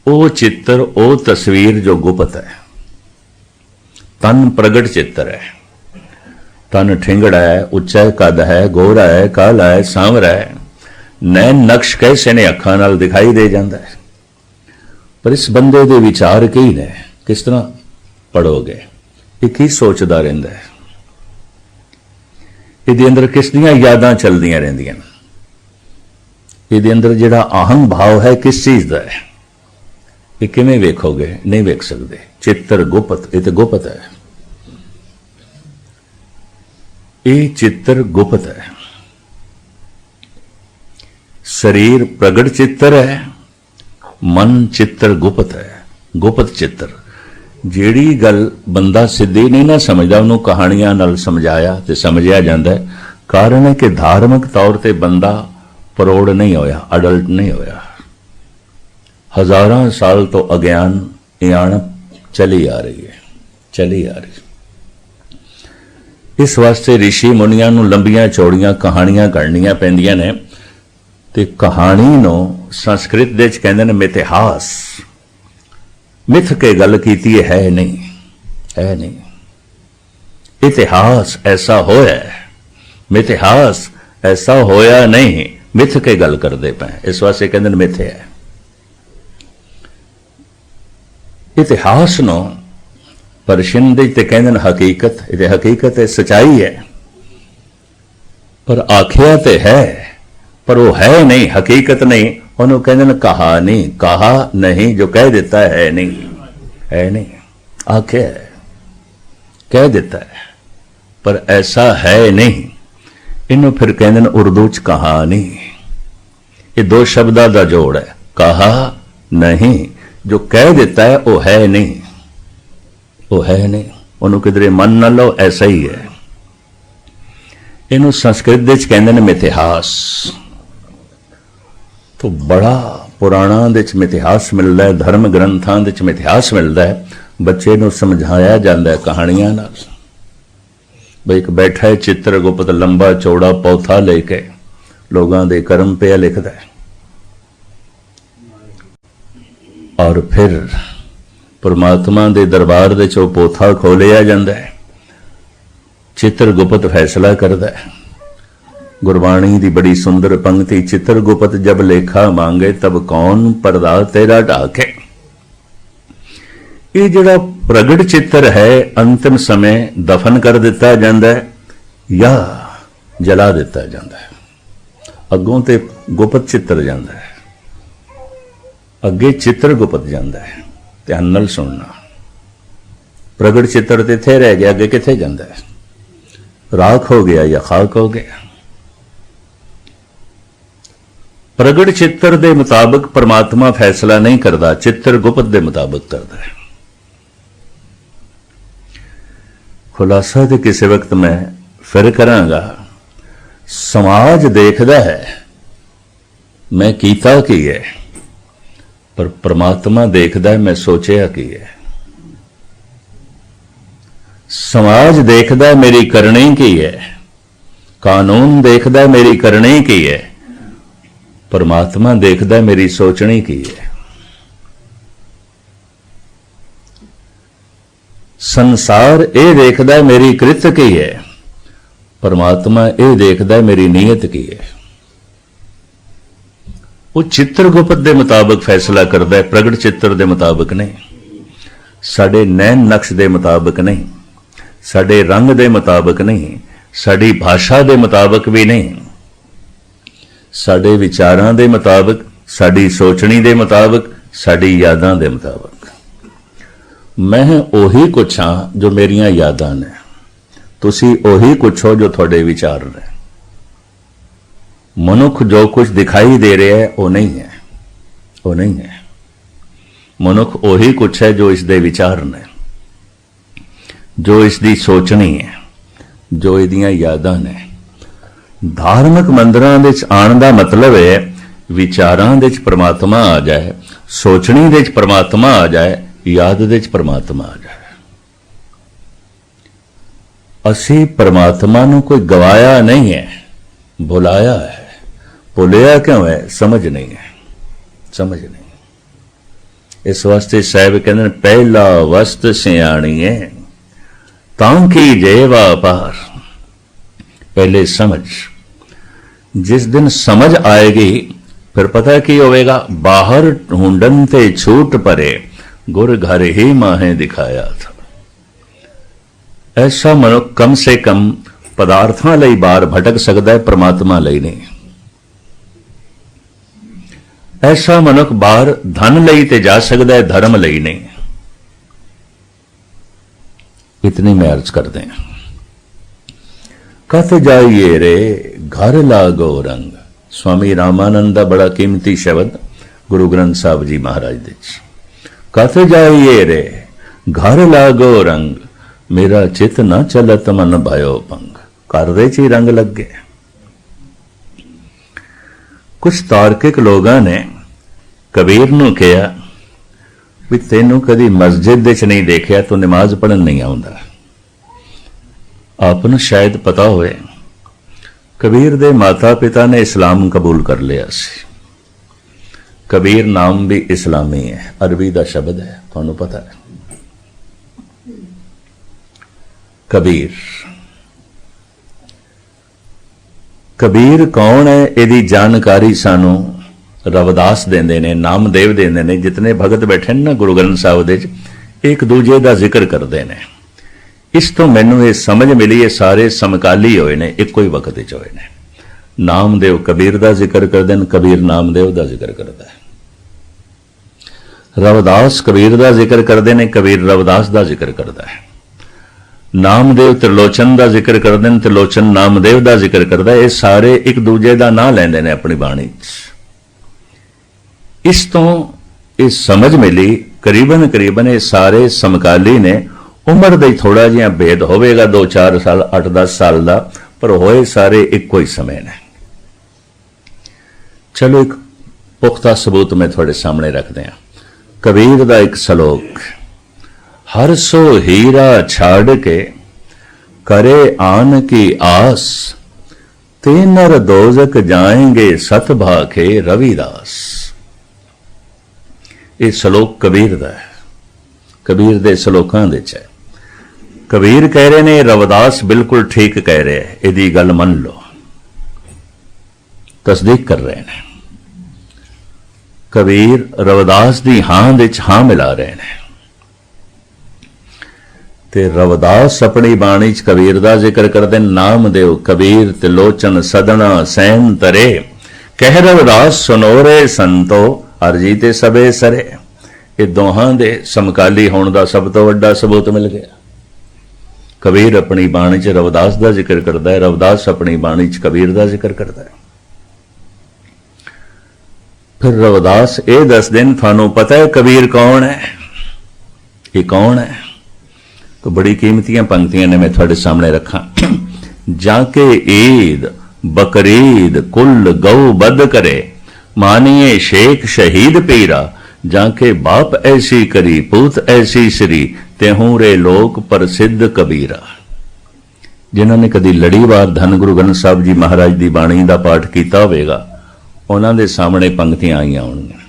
वो चित्र वो तस्वीर जो गुप्त है। तन प्रगट चित्र है। तन ठिंगड़ा है, उच्चा कद है, गोरा है, काला है, सांवरा है, नैन नक्श कैसे ने अखां नाल दिखाई दे जाता है। पर इस बंदे दे विचार की ने किस तरह पढ़ोगे? ये की सोचता रहिंदा है? इहदे अंदर किस दियां यादां चलदियां रहिंदियां? इहदे अंदर जिहड़ा आहंग भाव है किस चीज का है? ये किवें वेखोगे? नहीं वेख सकते। चित्र गुप्त, ये तो गुप्त है। ये चित्र गुप्त है। शरीर प्रगट चित्र है, मन चित्र गुप्त है। गुप्त चित्र ਜਿਹੜੀ गल बंदा सिद्धी नहीं ना समझदा उन्होंने कहानियां नाल समझाया तो समझिया जाता है। कारण है कि धार्मिक तौर पर बंदा परोड़ नहीं होया, अडल्ट नहीं होया। हजारों साल तो अज्ञान इयाणप चली आ रही है, चली आ रही। इस वास्ते ऋषि मुनियां नूं लंबियां चौड़ियां कहानियां करनियां पैंदियां ने। ते कहानी नूं संस्कृत दे च कहंदे ने मिथिहास। मिथ के गल कीती है नहीं, है नहीं। इतिहास ऐसा होया है, मिथिहास ऐसा होया नहीं, मिथ के गल करते पे। इस वास्ते कहंदे ने मिथ है। इतिहास नूं परशियन दे ते कहंदे ने हकीकत। ये हकीकत है, सच्चाई है, पर आखिया ते है पर वो है नहीं, हकीकत नहीं। उन्होंने कहते हैं कहानी। कहा नहीं, जो कह देता है नहीं, है नहीं। आखे है, कह देता है पर ऐसा है नहीं। इन्हों फिर कहते हैं उर्दू च कहानी। ये दो शब्दां दा जोड़ है, कहा नहीं। जो कह देता है वो है नहीं, वो है नहीं। उन्होंने किधरे मन न लो, ऐसा ही है। इन्हों संस्कृत दे च कहते हैं मिथिहास। तो बड़ा पुराणा दे च मिथिहास मिलता है, धर्म ग्रंथां दे च मिथिहास मिलता है। बच्चे नूं समझाया जाता है कहानियां नाल। बई एक बैठा है चित्र गुप्त, लंबा चौड़ा पौथा लेके लोगों के कर्म पे लिखता है। और फिर परमात्मा के दरबार दे चो पोथा खोलिया जाता है। चित्र गुप्त फैसला करता है। गुरबाणी की बड़ी सुंदर पंक्ति, चित्रगुप्त जब लेखा मांगे तब कौन पर्दा तेरा ढाके। ये जड़ा प्रगट चित्र है अंतिम समय दफन कर दिता जाता है। या जला दिता जाता है। अगों ते गुप्त चित्र जाता है, अगे चित्र गुप्त जाता है। ध्यान नाल सुनना, प्रगट चित्र तो इत्थे रह गया, अगे कित्थे जाता है? राख हो गया या खाक हो गया। प्रगट चित्र के मुताबिक परमात्मा फैसला नहीं करता, चित्र गुप्त के मुताबिक करता है। खुलासा तो किसी वक्त मैं फिर करांगा। समाज देखदा है मैं कीता की है, पर परमात्मा देखदा है मैं सोचिया की है। समाज देखदा है मेरी करनी की है, कानून देखदा है मेरी करनी की है, परमात्मा देखदा है मेरी सोचनी की है। संसार ये देखदा है मेरी कृत की है, परमात्मा ये देखदा है मेरी नीयत की है। वो चित्रगुप्त के मुताबिक फैसला करता है, प्रगट चित्र के मुताबिक नहीं, साडे नैन नक्श के मुताबिक नहीं, साडे रंग के मुताबिक नहीं, साडी भाषा के मुताबिक भी नहीं, साडे विचारां के मुताबिक, साडी सोचनी के मुताबिक, साडी यादां के मुताबिक। मैं ओही कुछ हाँ जो मेरियां यादां ने, तुसी ओही कुछ हो जो थोड़े विचार ने। मनुख जो कुछ दिखाई दे रहा है वो नहीं है, वो नहीं है। मनुख ओही कुछ है जो इसके विचार ने, जो इसकी सोचनी है, जो इदियां यादां ने। धार्मिक मंदिरां विच आण दा मतलब है विचारां दे च परमात्मा आ जाए, सोचनी दे च परमात्मा आ जाए, याद दे च परमात्मा आ जाए। असी परमात्मा नूं कोई गवाया नहीं है, भुलाया है। भुलिया क्यों है? समझ नहीं है, समझ नहीं। इस वास्ते साहब कहते पहला वस्त सियाणी है तां की जेवा पार। पहले समझ, जिस दिन समझ आएगी फिर पता की होगा। बाहर ढूंढन ते छूट परे, गुर घर ही माहे दिखाया था। ऐसा मनुख कम से कम पदार्थां लई बाहर भटक सकता है, परमात्मा लई नहीं। ऐसा मनुख बाहर धन लई ते जा सकता है, धर्म लई नहीं। इतनी मैं अर्ज करते हैं। कथ जाइए रे घर लागो रंग। स्वामी रामानंद का बड़ा कीमती शब्द गुरु ग्रंथ साहब जी महाराज दे। कथ जाइए रे घर लागो रंग, मेरा चित न चलत मन भयो पंग। घर दे च ही रंग लग गए। कुछ तार्किक लोगों ने कबीर नूं कहा भी तेनों कदी मस्जिद दे च नहीं देखा तो नमाज पढ़न नहीं आउंदा। आपनूं शायद पता होए कबीर दे माता पिता ने इस्लाम कबूल कर लिया सी। कबीर नाम भी इस्लामी है, अरबी का शब्द है, तुहानूं पता है। कबीर, कबीर कौन है? यदी जानकारी सानू रविदास देंदे ने, नामदेव देंदे ने। जितने भगत बैठे ना गुरु ग्रंथ साहिब दे एक दूजे का जिक्र करते हैं। इस तो मैनू ये समझ मिली है सारे समकाली होए ने, एको ही वक्त च होए ने। नामदेव कबीर का जिक्र करते हैं, कबीर नामदेव का जिक्र करता है। रविदास कबीर का जिक्र करते हैं, कबीर रविदास का जिक्र करता है। नामदेव त्रिलोचन का जिक्र करते हैं, त्रिलोचन नामदेव का जिक्र करता है। ये सारे एक दूजे का नाम लेंदे ने अपनी बाणी। इस तो ये समझ मिली करीबन करीबन ये सारे समकाली ने। उम्र का ही थोड़ा जिहा भेद होगा, 2-4 साल 8-10 साल का, पर होए सारे एको ही समय ने। चलो एक पुख्ता सबूत मैं थोड़े सामने रखते हैं। कबीर का एक सलोक, हर सो हीरा छाड़ के करे आन की आस, ते नर दोजक जाएंगे सत भाखे रविदास। ये सलोक कबीर का है, कबीर दे सलोकां दे च है। कबीर कह रहे ने, रविदास बिल्कुल ठीक कह रहे हैं, यदि गल मन लो। तस्दीक कर रहे हैं कबीर, रविदास दी हां दे च हां मिला रहे हैं। ਤੇ ਰਵਿਦਾਸ ਆਪਣੀ ਬਾਣੀ ਚ ਕਬੀਰ ਦਾ ਜ਼ਿਕਰ ਕਰਦੇ, ਨਾਮਦੇਵ ਕਬੀਰ ਤਿਲੋਚਨ ਸਦਣਾ ਸੈਨ ਤਰੇ, ਕਹਿ ਰਵਿਦਾਸ ਸੁਨੋਰੇ ਸੰਤੋ ਅਰਜੀ ਤੇ ਸਭੇ ਸਰੇ। ਇਹ ਦੋਹਾਂ ਦੇ ਸਮਕਾਲੀ ਹੋਣ ਦਾ ਸਭ ਤੋਂ ਵੱਡਾ ਸਬੂਤ ਮਿਲ ਗਿਆ। ਕਬੀਰ ਆਪਣੀ ਬਾਣੀ ਚ ਰਵਿਦਾਸ ਦਾ ਜ਼ਿਕਰ ਕਰਦਾ ਹੈ, ਰਵਿਦਾਸ ਆਪਣੀ ਬਾਣੀ ਚ ਕਬੀਰ ਦਾ ਜ਼ਿਕਰ ਕਰਦਾ ਹੈ। ਫਿਰ ਰਵਿਦਾਸ ਇਹ ਦੱਸਦੇ ਨੇ, ਤੁਹਾਨੂੰ ਪਤਾ ਹੈ ਕਬੀਰ ਕੌਣ ਹੈ? ਇਹ ਕੌਣ ਹੈ? तो बड़ी कीमतियां पंक्तियां ने मैं थोड़े सामने रखा। जाके ईद बकरीद कुल गौ बद करे, मानिए शेख शहीद पीरा, जाके बाप ऐसी करी पूत ऐसी श्री, तेहूं रे लोक प्रसिद्ध कबीरा। जिन्हों ने कदी लड़ीवार धन गुरु ग्रंथ साहब जी महाराज की बाणी का पाठ किया होगा, उन्होंने दे सामने पंक्तियां आईयां होणगीਆਂ।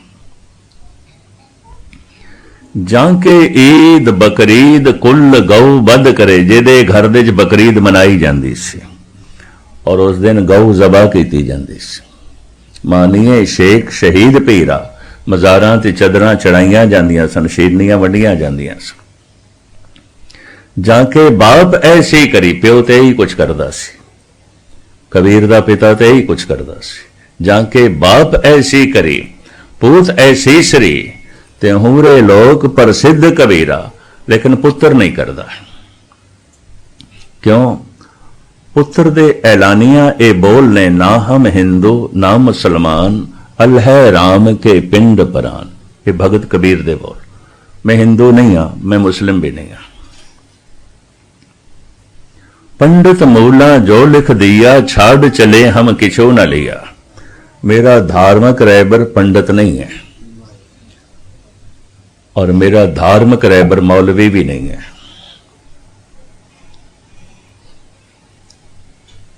जाके ईद बकरीद कुल गौ बद करे, जिहदे घर दे बकरीद मनाई जाती सी और उस दिन गौ जबा की जाती सी। मानीए शेख शहीद पीरा, मज़ारां ते चदरां चढ़ाईयां जांदियां सन, शेरनियां वंडियां जांदियां सन। जाके बाप ऐसी करी, प्यो ते ही कुछ करदा सी, कबीर दा पिता ते ही कुछ करदा सी। जाके बाप ऐसी करी पूत ऐसी श्री, तेहूरे लोक प्रसिद्ध कबीरा, लेकिन पुत्र नहीं करता। क्यों? पुत्र दे ऐलानिया ए बोल ने, ना हम हिंदू ना मुसलमान, अल्लाह राम के पिंड परान। ये भगत कबीर दे बोल। मैं हिंदू नहीं हाँ, मैं मुस्लिम भी नहीं हाँ। पंडित मूला जो लिख दिया, छाड़ चले हम किछो न लिया। मेरा धार्मिक रहबर पंडित नहीं है और मेरा धार्मिक रहबर मौलवी भी नहीं है।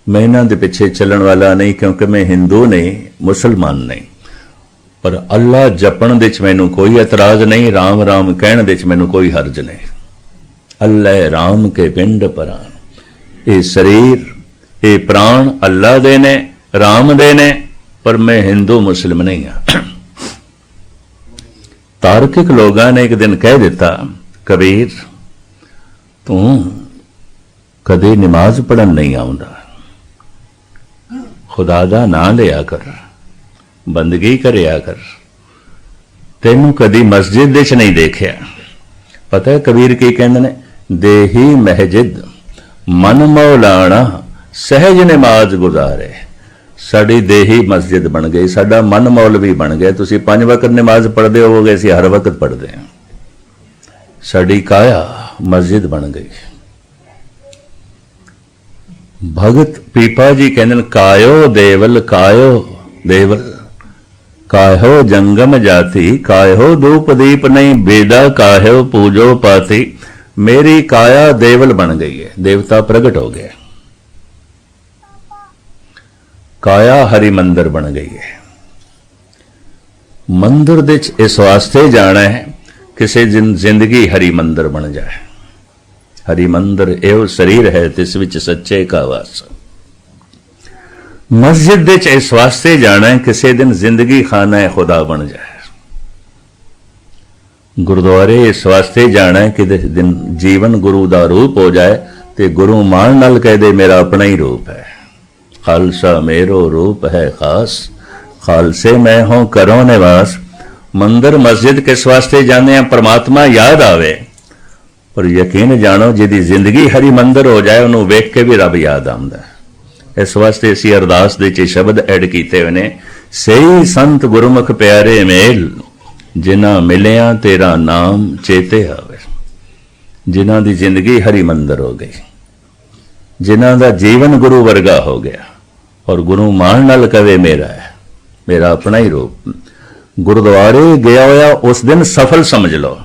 मैं इन्हां दे पिछे चलण वाला नहीं, क्योंकि मैं हिंदू नहीं मुसलमान नहीं, पर अल्लाह जपण दे च मैनू कोई एतराज नहीं, राम राम कहण दे च मैनू कोई हर्ज नहीं। अल्लाह राम के पिंड परान, ये शरीर ये प्राण अल्लाह दे ने, राम दे ने, पर मैं हिंदू मुस्लिम नहीं हाँ। तार्किक लोगों ने एक दिन कह दिता, कबीर तू कदे नमाज पढ़न नहीं आउंदा, खुदा दा नां लिया कर, बंदगी करया कर, तेनू कदी मस्जिद विच नहीं देखिया। पता है कबीर की कहंदे ने, देही महजिद मन मौलाना सहज नमाज गुजारे। साड़ी देही मस्जिद बन गई, साडा मन मौलवी बन गया। तुसी 5 वक्त नमाज पढ़ते होवोगे, असीं हर वक्त पढ़ते हैं। साड़ी काया मस्जिद बन गई। भगत पीपा जी कहते कायो देवल कायो देवल, कायो जंगम जाति, कायो धूप दीप नहीं बेदा, कायो पूजो पाती। मेरी काया देवल बन गई है, देवता प्रगट हो गया। काया हरि मंदिर बन गई है। मंदिर दे इस वास्ते जाना है किसी जिंदगी हरि मंदिर बन जाए। हरि मंदिर एवं शरीर है तिस विच सच्चे का वास। मस्जिद दे इस वास्ते जाना है किसी दिन जिंदगी खाना खुदा बन जाए। गुरुद्वारे इस वास्ते जाना है कि दिन जीवन गुरु का रूप हो जाए, तो गुरु मान नाल कह दे मेरा अपना ही रूप है। खालसा मेरो रूप है खास, खालसे मैं हूं करो निवास। मंदिर मस्जिद किस वास्ते जाने हैं? परमात्मा याद आवे। पर यकीन जानो जिहदी जिंदगी हरि मंदिर हो जाए उन्होंने वेख के भी रब याद आंदा है। इस वास्ते असीं अरदास दे च शब्द ऐड कीते हुए ने, सही संत गुरमुख प्यारे मेल, जिन्हां मिलिया तेरा नाम चेते आवे। जिन्हां दी जिंदगी हरि मंदिर हो गई, जिन्हां दा जीवन गुरु वर्गा हो गया, और गुरु मान नाल कवे मेरा है, मेरा अपना ही रूप। गुरुद्वारे गया होया उस दिन सफल समझ लो,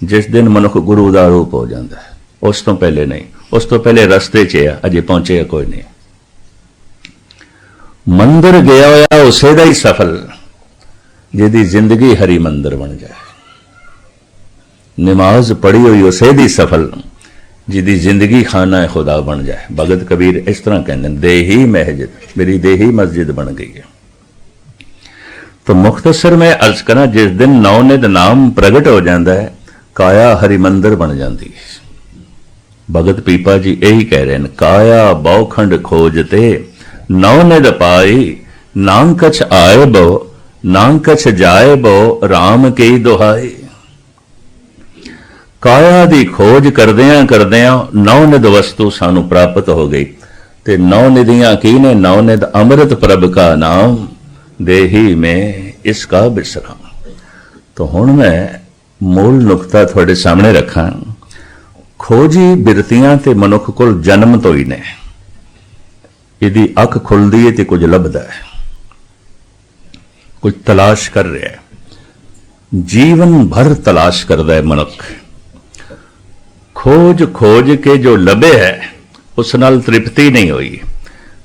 जिस दिन मनुख गुरु का रूप हो जाता है। उस तो पहले नहीं, उस तो पहले रस्ते च है, अजे पहुंचे कोई नहीं। मंदिर गया होया उसे दा ही सफल जिहदी जिंदगी हरि मंदिर बन जाए। नमाज पढ़ी हुई उसे दी सफल जिहदी जिंदगी खाना है खुदा बन जाए। भगत कबीर इस तरह कहते हैं, देही महजिद, मेरी देही मस्जिद बन गई है। तो मुख्तसर में अर्ज करा, जिस दिन नौनित नाम प्रगट हो जाता है, काया हरि मंदिर बन जाती है। भगत पीपा जी यही कह रहे हैं, काया बहुखंड खोजते नौ निद पाई, नाम कछ आए बो नाम कछ जाए बो, राम की दुहाई। काया दी खोज करदियां करदियां नौ निद वस्तु सानू प्राप्त हो गई, ते नौ निधियां की ने, नौ निध अमृत प्रभ का नाम, देही में इसका विश्राम। तो हुण मैं मूल नुकता थोड़े सामने रखा। खोजी बिरतियां ते मनुख कोल जन्म तो ही ने, इहदी अख खुलदी है ते कुछ लभदा है, कुछ तलाश कर रहा है, जीवन भर तलाश करता है मनुख। खोज खोज के जो लभे है उस नाल तृप्ति नहीं हुई,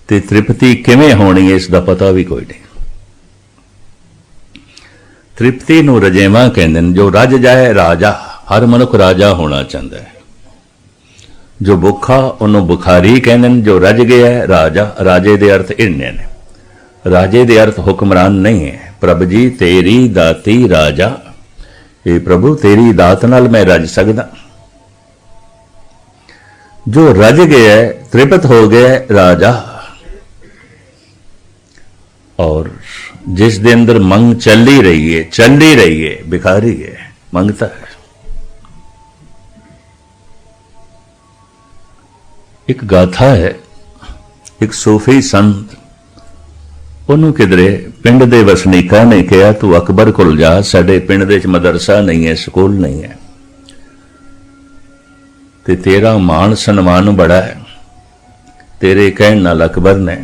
ते तृप्ति किवें होनी है इसका पता भी कोई नहीं। तृप्ति नूं रजेवा कहंदे ने, जो रज जाए राजा। हर मनुख राजा होना चाहता है। जो भुखा उन्होंने बुखारी कहंदे ने, जो रज गया है राजा। राजे दे अर्थ इन्ने ने, राजे दे अर्थ हुक्मरान नहीं है। प्रभु जी तेरी दाती राजा, ये प्रभु तेरी दात नाल मैं रज सकदा। जो रज गया है, तृप्त हो गया है, राजा। और जिस दे अंदर मंग चल ही रही है, भिखारी है, मंगता है। एक गाथा है, एक सूफी संत, ਉਹਨੂੰ किधरे पिंड दे वसनीकां ने कहा, तू अकबर कोल जा, साडे पिंड दे मदरसा नहीं है, स्कूल नहीं है, ते तेरा मान सन्मान बड़ा है, तेरे कहण नाल अकबर ने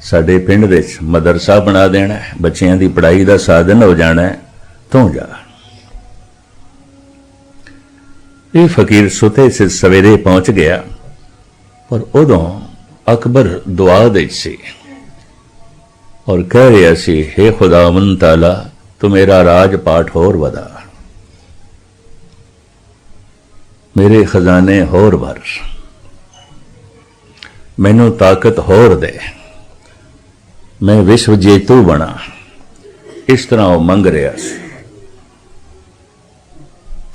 साडे पिंड दे मदरसा बना देना है, बच्चियां दी पढ़ाई दा साधन हो जाना है, तू जा। ये फकीर सुते से सवेरे पहुंच गया, पर उदों अकबर दुआ दे सी और कह रहा सी, हे खुदावन ताला तू मेरा राज पाठ होर वधा, मेरे खजाने होर भर, मैनू ताकत होर दे, मैं विश्व जेतू बना। इस तरह वह मंग रहा सी।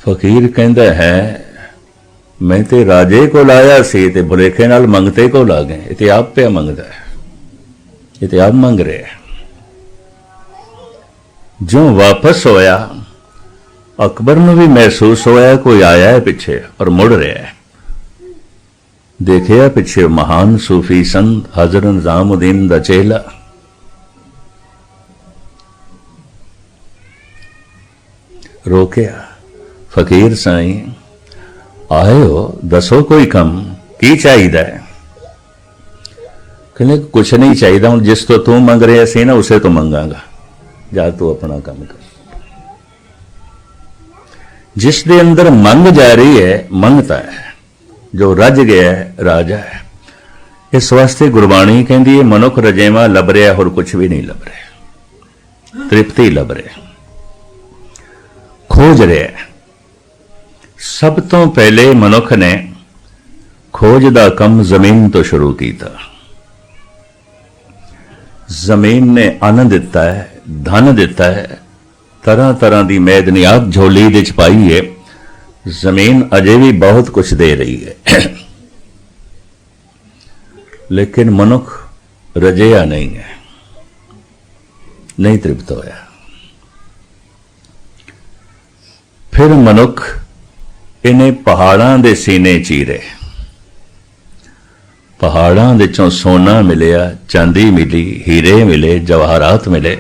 फकीर कहता है, मैं ते राजे को लाया सी ते भुलेखे नाल मंगते को ला गए। ये ते आप पे मंगदा है, ये ते आप मंग रहे हैं। जो वापस होया, अकबर नूं भी महसूस होया कोई आया है पीछे और मुड़ रहा है। देखिया पीछे महान सूफी संत हजरत निजामुद्दीन दा चेला। रोकया, फकीर साईं आए हो, दसो कोई कम की चाहिए? कहने कुछ नहीं चाहिए, हूं जिस तो तू मंग रहा सी ना उसे तो मंगांगा, जा तू अपना काम कर। जिस दे अंदर मंग जा रही है मंगता है, जो रज गया है राजा है। इस वास्ते गुरबाणी कहती है, मनुख रजेवा लभ रहा और कुछ भी नहीं लभ रहा, तृप्ति लभ रहा, खोज रहा है। सब तो पहले मनुख ने खोज दा कम जमीन तो शुरू किया। जमीन ने अन्न दिता है, धन दिता है, तरह तरह की मैदनियात झोली दे पाई है। जमीन अजे भी बहुत कुछ दे रही है, लेकिन मनुख रजेया नहीं है, नहीं तृप्त होया। फिर मनुख इन्हें पहाड़ां दे सीने चीरे। पहाड़ां दे चों सोना मिलिया, चांदी मिली, हीरे मिले, जवाहरात मिले,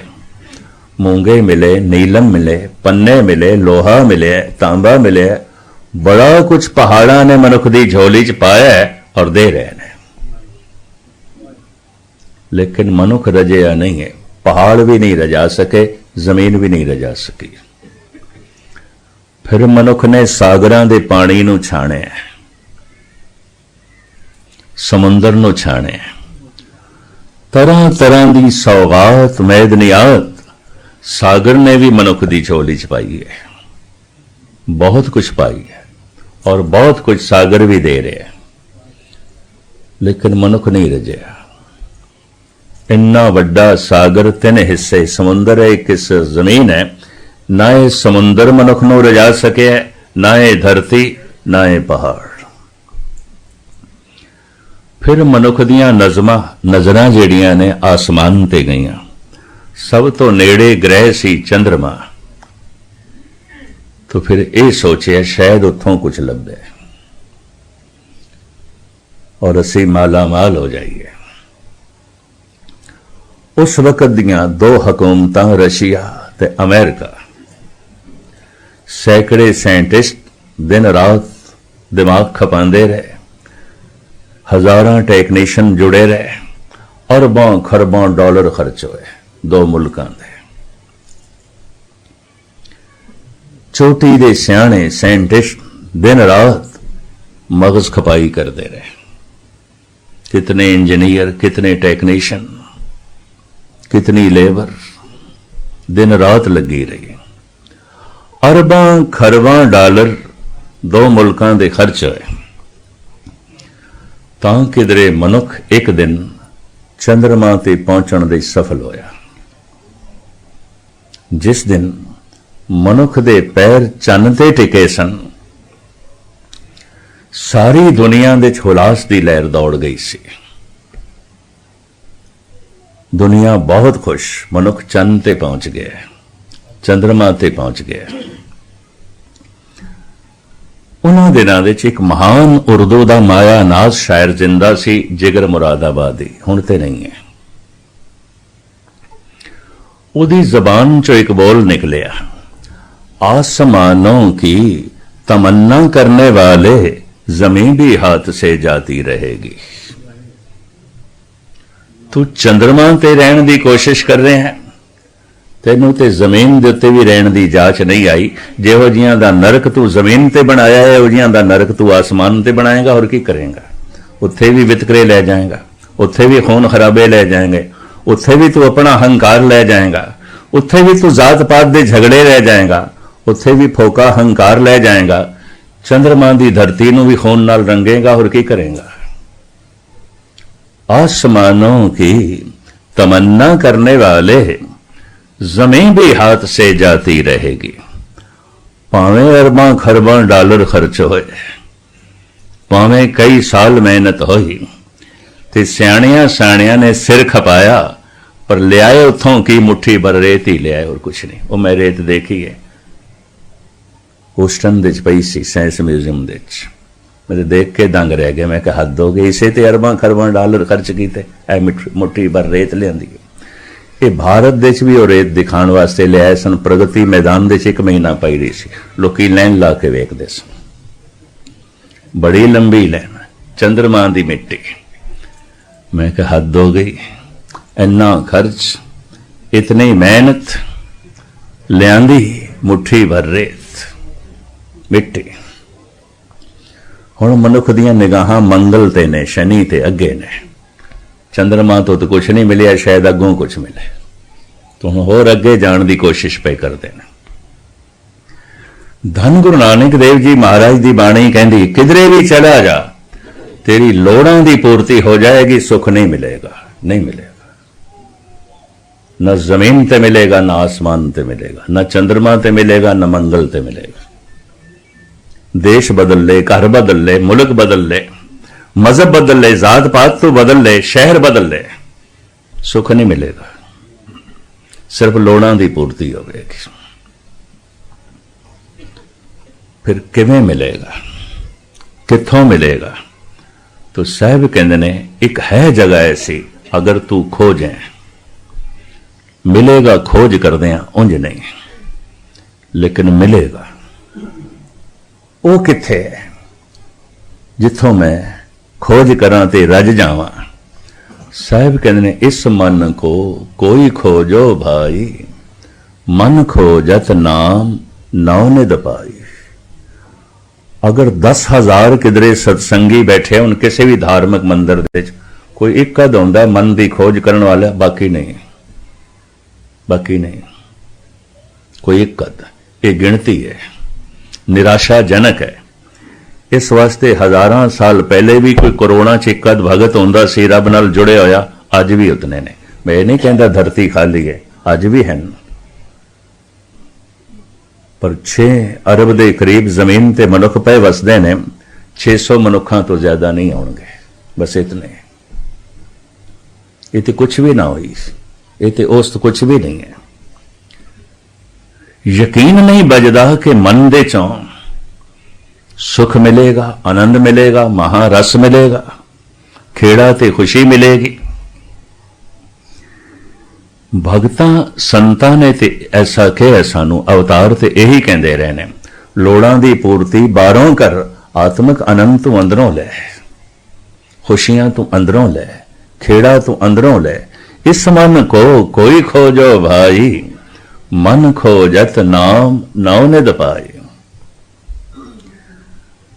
मूंगे मिले, नीलम मिले, पन्ने मिले, लोहा मिले, तांबा मिले, बड़ा कुछ पहाड़ा ने मनुख दी झोली च पाया है और दे रहे हैं। लेकिन मनुख रजया नहीं है, पहाड़ भी नहीं रजा सके, जमीन भी नहीं रजा सकी। फिर मनुख ने सागरां दे पानी नूं छाणिया, समुंदर नूं छाणिया, तरह तरह की सौगात मैदनियात सागर ने भी मनुख की झोली च पाई है, बहुत कुछ पाई है और बहुत कुछ सागर भी दे रहे हैं, लेकिन मनुख नहीं रजया। इन्ना वड्डा सागर, 3 हिस्से समुंदर है, 1 हिस्सा जमीन है। ना ये समुंदर मनुख नूं रजा सके, ना ये धरती, ना ये पहाड़। फिर मनुख दियां नज़रां ਜਿਹੜੀਆਂ ਨੇ आसमान ते गईयां। सब तो नेड़े ग्रह सी चंद्रमा। तो फिर यह सोचे शायद उत्थों कुछ लभे और असी माला माल हो जाइए। उस वक्त दियां दो हुकूमतां रशिया ते अमेरिका, सैकड़े साइंटिस्ट दिन रात दिमाग खपांदे रहे, हजारां टेक्नीशियन जुड़े रहे, अरबां खरबां डॉलर खर्च होए दो मुल्कां दे। चोटी दे सियाणे साइंटिस्ट दिन रात मगज खपाई करते रहे। कितने इंजीनियर, कितने टेक्नीशियन, कितनी लेबर दिन रात लगी रही। अरबां खरबां डॉलर दो मुल्कां दे खर्च होए तां किधरे मनुख एक दिन चंद्रमा ते पहुंचण दे सफल होया। जिस दिन मनुख दे पैर चंद ते टिके सन, सारी दुनिया दे हुलास दी लहर दौड़ गई सी। दुनिया बहुत खुश, मनुख चंद ते पहुंच गया, चंद्रमा ते पहुंच गया। उन्हां दिनां दे एक महान उर्दू दा माया नाज शायर जिंदा सी, जिगर मुरादाबादी, हुण ते नहीं है। उदी जबान चो एक बोल निकलिया, आसमानों की तमन्ना करने वाले जमीन भी हाथ से जाती रहेगी। तू चंद्रमा ते रहने की कोशिश कर रहे हैं, तेनू ते जमीन दे उत्ते भी रहने की जांच नहीं आई। जिहो जिहां दा नरक तू जमीन ते बनाया है, उहो जिहां दा नरक तू आसमान ते बनाएगा। और की करेगा? उत्थे भी वितकरे ले जाएगा, उत्थे भी खून खराबे ले जाएंगे, उत्थे भी तू अपना अहंकार ले जाएगा, उत्थे भी तू जात पात दे झगड़े रह जाएगा, उत्थे भी फोका अहंकार ले जाएगा। चंद्रमा की धरती नू भी खून नाल रंगेगा। और की करेगा? आसमानों की तमन्ना करने वाले जमीन भी हाथ से जाती रहेगी। पावें अरबां खरबां डॉलर खर्च होए, पावें कई साल मेहनत होई, ते सियाणियां साणियां ने सिर खपाया, पर लियाए उथों की मुट्ठी भर रेत ही लियाए, और कुछ नहीं। वो मैं रेत देखी है ह्यूस्टन दे पई सी, साइंस म्यूजियम दे। मैं देख के दंग रह गया। मैं कहा हद हो गई, इसे ते अरबां खरबां डॉलर खर्च कीते, ऐ मुट्ठी भर रेत लियांदी। ये भारत देश भी वो रेत दिखाने वास्ते लियाए सन। प्रगति मैदान दे एक महीना पई रही सी, लोकी लाइन ला के वेखदे सन, बड़ी लंबी लाइन, चंद्रमा दी मिट्टी। मैं कहा हद हो गई, इन्ना खर्च, इतनी मेहनत, लियांदी मुट्ठी भर रेत मिट्टी। हुण मनुख दियां निगाहां मंगल ते ने, शनि ते अगे ने। चंद्रमा तो कुछ नहीं मिलिया, शायद अगों कुछ मिले, तो हुण होर अगे जाण दी कोशिश पे करदे ने। धन गुरु नानक देव जी महाराज दी बाणी कहंदी, किधरे भी चला जा, तेरी लोड़ां दी पूर्ति हो जाएगी, सुख नहीं मिलेगा, नहीं मिलेगा। न जमीन ते मिलेगा, न आसमान ते मिलेगा, न चंद्रमा ते मिलेगा, न मंगल ते मिलेगा। देश बदल ले, घर बदल ले, मुल्क बदल ले, मजहब बदल ले, जात पात तो बदल ले, शहर बदल ले, सुख नहीं मिलेगा। सिर्फ लोड़ां दी पूर्ति होगी। फिर किवें मिलेगा, कित्थों मिलेगा? तो साहब कहंदे ने, एक है जगह ऐसी, अगर तू खोजें मिलेगा। खोज करदे हैं उंज नहीं, लेकिन मिलेगा। वो किथे है जिथों मैं खोज करा ते रज जावां। साहब कहते ने, इस मन को कोई खोजो भाई, मन खोजत नाम नौ निध पाई। अगर 10,000 किधरे सत्संगी बैठे उन किसी भी धार्मिक मंदिर दे, कोई एक कद होंदा मन की खोज करने वाला, बाकी नहीं, बाकी नहीं, कोई एक कद। ये गिनती है, निराशाजनक है। इस वास्ते हजारां साल पहले भी कोई कोरोना च एक भगत होंदा सी, रब नाल जुड़े होया, अज भी उतने ने। मैं नहीं कहता धरती खाली है, अज भी हैं, पर 6 अरब के करीब जमीन ते मनुख पे वसदे ने। 600 मनुखों तो ज्यादा नहीं होंगे, बस इतने। ये तो कुछ भी ना हुई, ये तो उस तो कुछ भी नहीं है। यकीन नहीं बजदा कि मन दे चों सुख मिलेगा, आनंद मिलेगा, महारस मिलेगा, खेड़ा ते खुशी मिलेगी। भगतां संतां ने ते ऐसा कहा सानू, अवतार ते यही कहते रहे ने, लोड़ां दी पूर्ति बाहरों कर, आत्मिक आनंद तू अंदरों लै, खुशियां तू अंदरों लै, खेड़ा तू अंदरों लै। इस मन को कोई खोजो भाई, मन खोजत नाम नौ निध पाई।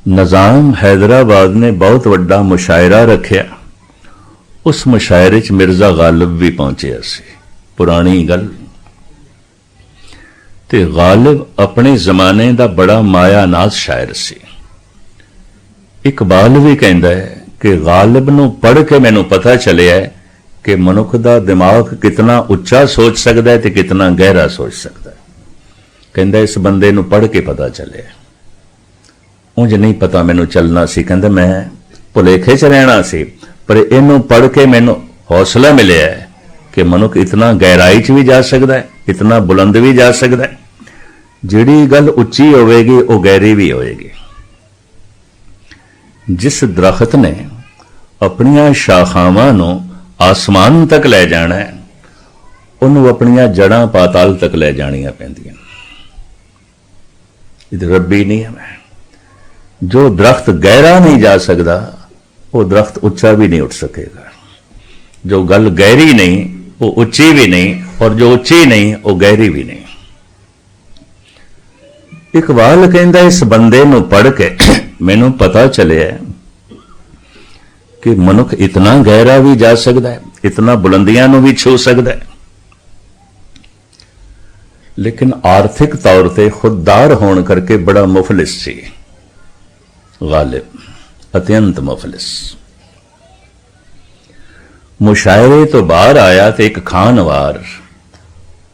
निजाम हैदराबाद ने बहुत वड्डा मुशायरा रखिया, उस मुशायरे च मिर्जा गालिब भी पहुंचे सी। पुरानी गल ते गालिब अपने जमाने का बड़ा मायानाज शायर सी। इकबाल भी कहता है कि गालिब नूं पढ़ के मैनू पता चलिया कि मनुख का दिमाग कितना उच्चा सोच सकता है ते कितना गहरा सोच सकता है। कहता इस बंदे नूं पढ़ के पता चलिया, उंज नहीं पता मैनू चलना सी। कहता मैं भुलेखे च रहना सी, पर इनू पढ़ के मैनू हौसला मिले है कि मनुख इतना गहराई च भी जा सकता है, इतना बुलंद भी जा सकता है। जिहड़ी गल उच्ची होवेगी वो गहरी भी होएगी। जिस दरख्त ने अपनियां शाखावां नूं आसमान तक ले जाना है, उन्होंने अपनियां जड़ां पाताल तक ले जानियां पैंदियां। ये रब्बी नियम है। जो दरख्त गहरा नहीं जा सकता वो दरख्त उच्चा भी नहीं उठ सकेगा। जो गल गहरी नहीं वो उच्ची भी नहीं, और जो उच्ची नहीं वो गहरी भी नहीं। इकबाल कहता इस बंदे नूं पढ़ के मैनू पता चलिया कि मनुख इतना गहरा भी जा सकता है, इतना बुलंदियां नूं भी छू सकता है। लेकिन आर्थिक तौर पर खुददार होने करके बड़ा मुफलिस सी गालिब, अत्यंत मुफलिस। मुशायरे तो बाहर आया तो एक खानवार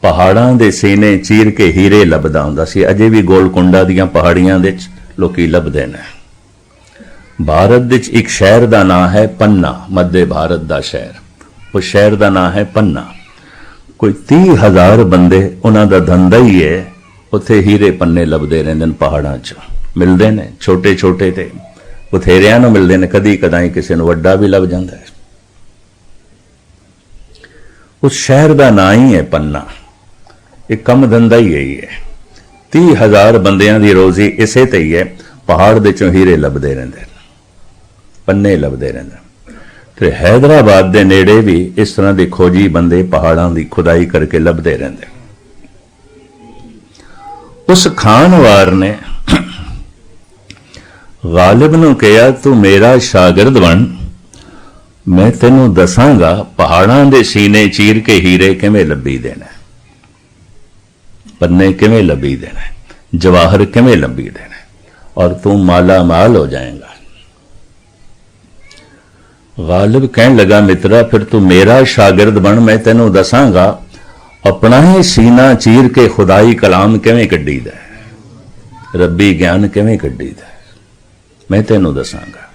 पहाड़ां दे सीने चीर के हीरे लभदा हुंदा सी। अजे भी गोलकुंडा दियां पहाड़ियां दे लोकी लभदे ने। भारत विच एक शहर का नाम है पन्ना, मध्य भारत का शहर, उस शहर का नाम है पन्ना। कोई 30,000 बंदे उन्हां दा धंधा ही है, उत्थे हीरे पन्ने लभदे रहिंदे ने, पहाड़ां च मिलदे ने। छोटे छोटे ते बथेरियां नूं मिलदे ने, कदी कदाई किसी नूं वड्डा भी लभ जांदा है। उस शहर का नाम ही है पन्ना। एक कम धंधा ही यही है। 30,000 बंदियां दी रोजी इसे ते ही है, पहाड़ दे चों हीरे लभदे रहिंदे, पन्ने लभदे रहिंदे। ते हैदराबाद दे नेड़े भी इस तरह के खोजी बंदे पहाड़ां दी खुदाई करके लभदे रहिंदे। उस खानवार ने गालिब नूं कहा तू मेरा शागिर्द बन, मैं तेनू दसांगा पहाड़ां दे सीने चीर के हीरे किवें लभी देने, पन्ने किवें लभी देने, जवाहर किवें लभी देने, और तू माला माल हो जाएगा। गालिब कहने लगा मित्रा फिर तू मेरा शागिर्द बन, मैं तेनू दसांगा अपना ही सीना चीर के खुदाई कलाम किवें कड्डीदा है, रब्बी ज्ञान किवें कड्डीदा है, मैं तेनू दसांगा,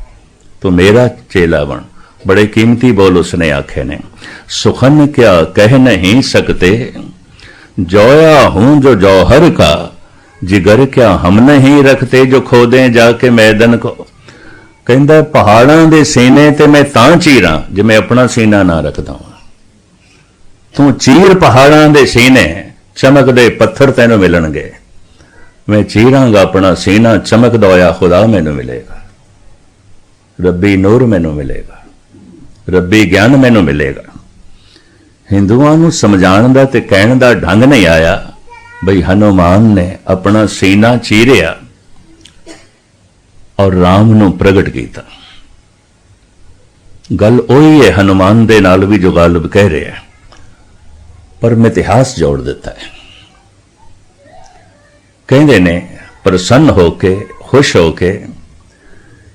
तू मेरा चेला बन। बड़े कीमती बोल उसने आखे ने, सुखन क्या कह नहीं सकते, जोया हूं जो जौहर का, जिगर क्या हम नहीं रखते, जो खोदे जाके मैदन को। कहता पहाड़ां दे सीने ते मैं तां चीरां जे मैं अपना सीना ना रखदा हां। तू चीर पहाड़ां दे सीने, चमकदे पत्थर तैनू मिलणगे। मैं चीरांगा अपना सीना, चमकदा होया खुदा मैनू मिलेगा, रब्बी नूर मैनू मिलेगा, रब्बी ज्ञान मैनू मिलेगा। हिंदुआं नूं समझाण दा ते कहण दा ढंग नहीं आया बई हनुमान ने अपना सीना चीरिया और राम नूं प्रगट किया। गल उही है हनुमान दे नाल भी जो गालिब कह रहे हैं, पर मैं इतिहास जोड़ दिता है। कहते ने प्रसन्न होके खुश होके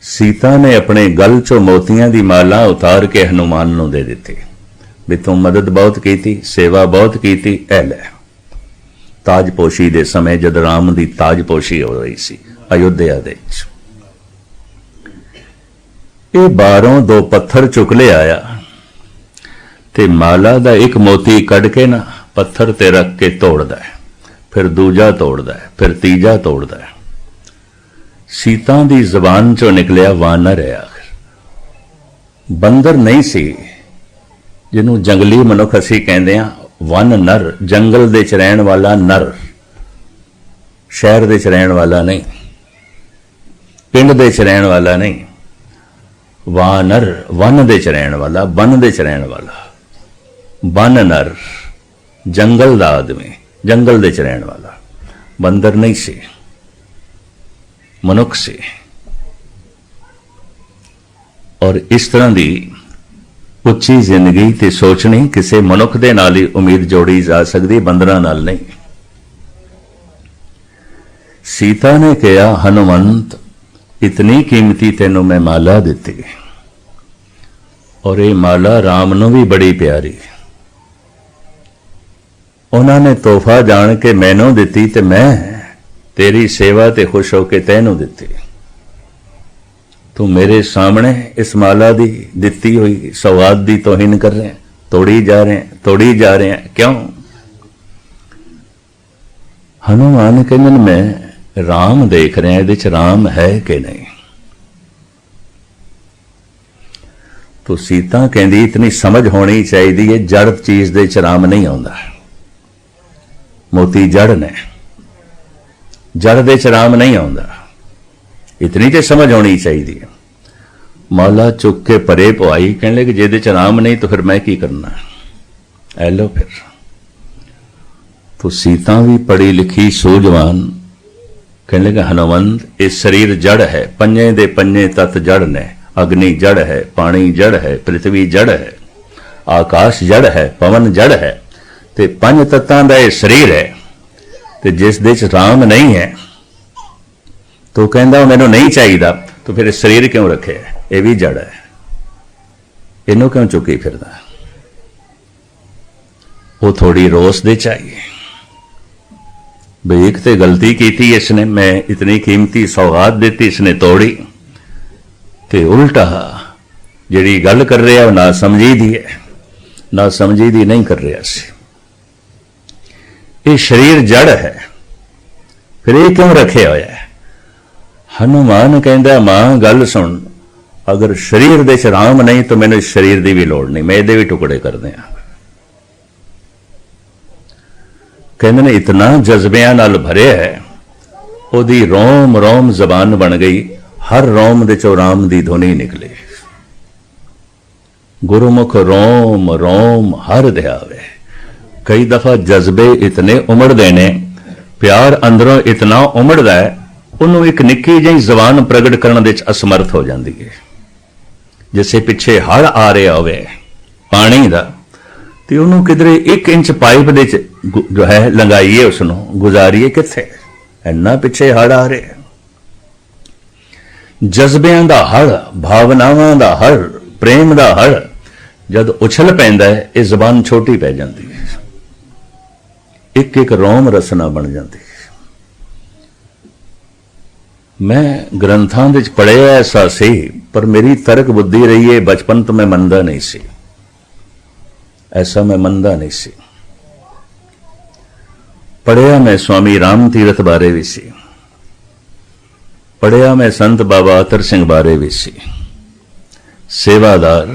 सीता ने अपने गल चो मोतियां दी माला उतार के हनुमान नूं दे दिती भी तू मदद बहुत की, सेवा बहुत की, ऐ लै। ताजपोशी दे समय जद राम दी ताजपोशी हो रही सी अयोध्या दे। ਇਹ ਬਾਹਰੋਂ ਦੋ ਪੱਥਰ ਚੁੱਕ ਲਿਆ ਆਇਆ ਤੇ ਮਾਲਾ ਦਾ ਇੱਕ ਮੋਤੀ ਕੱਢ ਕੇ ਨਾ ਪੱਥਰ ਤੇ ਰੱਖ ਕੇ ਤੋੜਦਾ ਹੈ, ਫਿਰ ਦੂਜਾ ਤੋੜਦਾ ਹੈ, ਫਿਰ ਤੀਜਾ ਤੋੜਦਾ ਹੈ। ਸੀਤਾ ਦੀ ਜ਼ਬਾਨ ਚੋਂ ਨਿਕਲਿਆ ਵਾਨਰ ਹੈ। ਆਖਰ ਬੰਦਰ ਨਹੀਂ ਸੀ, ਜਿਹਨੂੰ ਜੰਗਲੀ ਮਨੁੱਖ ਅਸੀਂ ਕਹਿੰਦੇ ਆ, ਵਨ ਨਰ, ਜੰਗਲ ਦੇ ਚ ਰਹਿਣ ਵਾਲਾ ਨਰ, ਸ਼ਹਿਰ ਦੇ ਚ ਰਹਿਣ ਵਾਲਾ ਨਹੀਂ, ਪਿੰਡ ਦੇ ਚ ਰਹਿਣ ਵਾਲਾ ਨਹੀਂ। ਵਾਨਰ ਵਨ ਦੇ ਚ ਰਹਿਣ ਵਾਲਾ, ਬਨ ਦੇ ਚ ਰਹਿਣ ਵਾਲਾ, ਬਨ ਨਰ, ਜੰਗਲ ਦਾ ਆਦਮੀ, ਜੰਗਲ ਦੇ ਚ ਰਹਿਣ ਵਾਲਾ। ਬੰਦਰ ਨਹੀਂ ਸੀ, ਮਨੁੱਖ ਸੀ। ਔਰ ਇਸ ਤਰ੍ਹਾਂ ਦੀ ਉੱਚੀ ਜ਼ਿੰਦਗੀ ਤੇ ਸੋਚਣੀ ਕਿਸੇ ਮਨੁੱਖ ਦੇ ਨਾਲ ਹੀ ਉਮੀਦ ਜੋੜੀ ਜਾ ਸਕਦੀ, ਬੰਦਰਾਂ ਨਾਲ ਨਹੀਂ। ਸੀਤਾ ਨੇ ਕਿਹਾ, ਹਨੂਮੰਤ ਇਤਨੀ ਕੀਮਤੀ ਤੈਨੂੰ ਮੈਂ ਮਾਲਾ ਦਿੱਤੀ, ਔਰ ਇਹ ਮਾਲਾ ਰਾਮ ਨੂੰ ਵੀ ਬੜੀ ਪਿਆਰੀ। ਉਹਨਾਂ ਨੇ ਤੋਹਫਾ ਜਾਣ ਕੇ ਮੈਨੂੰ ਦਿੱਤੀ ਤੇ ਮੈਂ ਤੇਰੀ ਸੇਵਾ ਤੇ ਖੁਸ਼ ਹੋ ਕੇ ਤੈਨੂੰ ਦਿੱਤੀ। ਤੂੰ ਮੇਰੇ ਸਾਹਮਣੇ ਇਸ ਮਾਲਾ ਦੀ ਦਿੱਤੀ ਹੋਈ ਸੌਗਾਤ ਦੀ ਤੋਹੀਨ ਕਰ ਰਹੇ, ਤੋੜੀ ਜਾ ਰਹੇ, ਤੋੜੀ ਜਾ ਰਹੇ, ਕਿਉਂ? ਹਨੂਮਾਨ ਕਹਿੰਦੇ ਮੈਂ ਰਾਮ ਦੇਖ ਰਿਹਾ, ਇਹਦੇ ਚ ਰਾਮ ਹੈ ਕਿ ਨਹੀਂ। ਤੋ ਸੀਤਾ ਕਹਿੰਦੀ ਇਤਨੀ ਸਮਝ ਹੋਣੀ ਚਾਹੀਦੀ ਹੈ, ਜੜ ਚੀਜ਼ ਦੇ ਚ ਰਾਮ ਨਹੀਂ ਆਉਂਦਾ। ਮੋਤੀ ਜੜ ਨੇ, ਜੜ ਦੇ ਚ ਰਾਮ ਨਹੀਂ ਆਉਂਦਾ, ਇਤਨੀ ਤੇ ਸਮਝ ਹੋਣੀ ਚਾਹੀਦੀ ਹੈ। ਮਾਲਾ ਚੁੱਕ ਕੇ ਪਰੇ ਪਵਾਈ, ਕਹਿਣ ਲੱਗੇ ਜਿਹਦੇ ਚ ਰਾਮ ਨਹੀਂ ਤਾਂ ਫਿਰ ਮੈਂ ਕੀ ਕਰਨਾ। ਐ ਲੋ ਫਿਰ ਤੋ ਸੀਤਾ ਵੀ ਪੜ੍ਹੀ ਲਿਖੀ ਸੂਝਵਾਨ, ਕਹਿਣ ਲੱਗਾ ਹਨੂਮੰਤ ਇਹ ਸਰੀਰ ਜੜ ਹੈ, ਪੰਜੇ ਦੇ ਪੰਜੇ ਤੱਤ ਜੜ ਨੇ। ਅਗਨੀ ਜੜ ਹੈ, ਪਾਣੀ ਜੜ ਹੈ, ਪ੍ਰਿਥਵੀ ਜੜ ਹੈ, ਆਕਾਸ਼ ਜੜ ਹੈ, ਪਵਨ ਜੜ ਹੈ, ਤੇ ਪੰਜ ਤੱਤਾਂ ਦਾ ਇਹ ਸਰੀਰ ਹੈ। ਤੇ ਜਿਸ ਦੇ ਚ ਰਾਮ ਨਹੀਂ ਹੈ ਤੋ ਕਹਿੰਦਾ ਮੈਨੂੰ ਨਹੀਂ ਚਾਹੀਦਾ, ਤੋ ਫਿਰ ਸਰੀਰ ਕਿਉਂ ਰੱਖਿਆ? ਇਹ ਵੀ ਜੜ ਹੈ, ਇਹਨੂੰ ਕਿਉਂ ਚੁੱਕੀ ਫਿਰਦਾ? ਉਹ ਥੋੜੀ ਰੋਸ ਦੇ ਚਾਹੀਏ ਬਈ ਇੱਕ ਤੇ ਗਲਤੀ ਕੀਤੀ ਇਸਨੇ, ਮੈਂ ਇਤਨੀ ਕੀਮਤੀ ਸੌਗਾਤ ਦਿੱਤੀ, ਇਸਨੇ ਤੋੜੀ। ਤੇ ਉਲਟਾ ਜਿਹੜੀ ਗੱਲ ਕਰ ਰਿਹਾ ਉਹ ਨਾ ਸਮਝੀ ਦੀ ਹੈ, ਨਾ ਸਮਝੀ ਦੀ ਨਹੀਂ ਕਰ ਰਿਹਾ ਸੀ। ਇਹ ਸਰੀਰ ਜੜ ਹੈ, ਫਿਰ ਇਹ ਕਿਉਂ ਰੱਖਿਆ ਹੋਇਆ ਹੈ? ਹਨੂਮਾਨ ਕਹਿੰਦਾ ਮਾਂ ਗੱਲ ਸੁਣ, ਅਗਰ ਸਰੀਰ ਦੇ ਚ ਰਾਮ ਨਹੀਂ ਤਾਂ ਮੈਨੂੰ ਇਸ ਸਰੀਰ ਦੀ ਵੀ ਲੋੜ ਨਹੀਂ, ਮੈਂ ਇਹਦੇ ਵੀ ਟੁਕੜੇ ਕਰ ਦਿਆਂ। ਕਹਿੰਦੇ ਨੇ ਇਤਨਾ ਜਜ਼ਬਿਆਂ ਨਾਲ ਭਰਿਆ ਹੈ, ਉਹਦੀ ਰੋਮ ਰੋਮ ਜ਼ਬਾਨ ਬਣ ਗਈ, ਹਰ ਰੋਮ ਦੇ ਚੋਂ ਰਾਮ ਦੀ ਧੁਨੀ ਨਿਕਲੇ। ਗੁਰਮੁਖ ਰੋਮ ਰੋਮ ਹਰ ਧਿਆਵੇ। ਕਈ ਦਫਾ ਜਜ਼ਬੇ ਇਤਨੇ ਉਮੜਦੇ ਨੇ, ਪਿਆਰ ਅੰਦਰੋਂ ਇਤਨਾ ਉਮੜਦਾ ਹੈ, ਉਹਨੂੰ ਇੱਕ ਨਿੱਕੀ ਜਿਹੀ ਜ਼ਬਾਨ ਪ੍ਰਗਟ ਕਰਨ ਦੇ ਵਿੱਚ ਅਸਮਰਥ ਹੋ ਜਾਂਦੀ ਹੈ। ਜਿਸੇ ਪਿੱਛੇ ਹੜ ਆ ਰਿਹਾ ਹੋਵੇ ਪਾਣੀ ਦਾ, ਤੇ ਉਹਨੂੰ ਕਿਧਰੇ 1 ਇੰਚ ਪਾਈਪ ਦੇ ਚ ਜੋ ਹੈ ਲੰਗਾਈਏ, ਉਸਨੂੰ ਗੁਜ਼ਾਰੀਏ ਕਿੱਥੇ? ਇੰਨਾ ਪਿੱਛੇ ਹੜ ਆ ਰਿਹਾ। ਜਜ਼ਬਿਆਂ ਦਾ ਹੜ, ਭਾਵਨਾਵਾਂ ਦਾ ਹੜ, ਪ੍ਰੇਮ ਦਾ ਹੜ ਜਦ ਉਛਲ ਪੈਂਦਾ ਹੈ, ਇਹ ਜ਼ਬਾਨ ਛੋਟੀ ਪੈ ਜਾਂਦੀ ਹੈ, ਇੱਕ ਇੱਕ ਰੋਮ ਰਸਨਾ ਬਣ ਜਾਂਦੀ ਹੈ। ਮੈਂ ਗ੍ਰੰਥਾਂ ਵਿੱਚ ਪੜ੍ਹਿਆ ਐਸਾ ਸੀ, ਪਰ ਮੇਰੀ ਤਰਕ ਬੁੱਧੀ ਰਹੀ ਹੈ, ਬਚਪਨ ਤੋਂ ਮੈਂ ਮੰਨਦਾ ਨਹੀਂ ਸੀ, ਐਸਾ ਮੈਂ ਮੰਨਦਾ ਨਹੀਂ ਸੀ। ਪੜ੍ਹਿਆ ਮੈਂ ਸਵਾਮੀ ਰਾਮ ਤੀਰਥ ਬਾਰੇ ਵੀ ਸੀ, ਪੜ੍ਹਿਆ ਮੈਂ ਸੰਤ ਬਾਬਾ ਅਤਰ ਸਿੰਘ ਬਾਰੇ ਵੀ ਸੀ। ਸੇਵਾਦਾਰ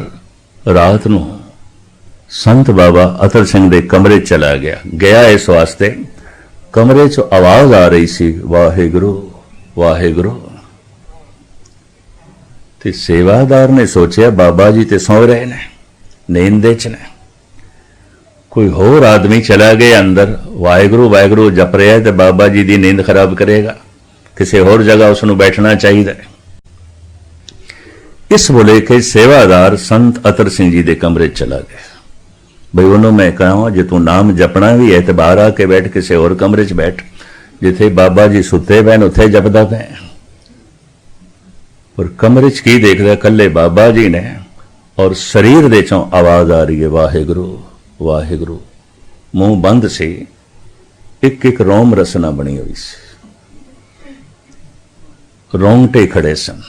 ਰਾਤ ਨੂੰ ਸੰਤ ਬਾਬਾ ਅਤਰ ਸਿੰਘ ਦੇ ਕਮਰੇ ਚਲਾ ਗਿਆ ਇਸ ਵਾਸਤੇ, ਕਮਰੇ 'ਚ ਆਵਾਜ਼ ਆ ਰਹੀ ਸੀ, ਵਾਹਿਗੁਰੂ ਵਾਹਿਗੁਰੂ। ਤੇ ਸੇਵਾਦਾਰ ਨੇ ਸੋਚਿਆ ਬਾਬਾ ਜੀ ਤੇ ਸੌਂ ਰਹੇ ਨੇ, ਨੀਂਦ ਦੇ 'ਚ ਨੇ, ਕੋਈ ਹੋਰ ਆਦਮੀ ਚਲਾ ਗਿਆ ਅੰਦਰ, ਵਾਹਿਗੁਰੂ ਵਾਹਿਗੁਰੂ ਜਪ ਰਿਹਾ ਤੇ ਬਾਬਾ ਜੀ ਦੀ ਨੀਂਦ ਖਰਾਬ ਕਰੇਗਾ, ਕਿਸੇ ਹੋਰ ਜਗ੍ਹਾ ਉਸ ਨੂੰ ਬੈਠਣਾ ਚਾਹੀਦਾ ਹੈ। ਇਸ ਬੋਲੇ ਕਿ ਸੇਵਾਦਾਰ ਸੰਤ ਅਤਰ ਸਿੰਘ ਜੀ ਦੇ ਕਮਰੇ ਚਲਾ ਗਿਆ। ਬਈ ਉਹਨੂੰ ਮੈਂ ਕਹਾਂ ਜੇ ਤੂੰ ਨਾਮ ਜਪਣਾ ਵੀ ਹੈ ਤੇ ਬਾਹਰ ਆ ਕੇ ਬੈਠ, ਕਿਸੇ ਹੋਰ ਕਮਰੇ 'ਚ ਬੈਠ, ਜਿੱਥੇ ਬਾਬਾ ਜੀ ਸੁੱਤੇ ਪਏ ਉੱਥੇ ਜਪਦਾ ਪਏ। ਪਰ ਕਮਰੇ 'ਚ ਕੀ ਦੇਖਦਾ? ਇਕੱਲੇ ਬਾਬਾ ਜੀ ਨੇ, ਔਰ ਸਰੀਰ ਦੇ ਚੋਂ ਆਵਾਜ਼ ਆ ਰਹੀ ਹੈ, ਵਾਹਿਗੁਰੂ ਵਾਹਿਗੁਰੂ। ਮੂੰਹ ਬੰਦ ਸੀ, ਇੱਕ ਇੱਕ ਰੋਮ ਰਸਨਾ ਬਣੀ ਹੋਈ ਸੀ, ਰੋਂਗਟੇ ਖੜੇ ਸਨ।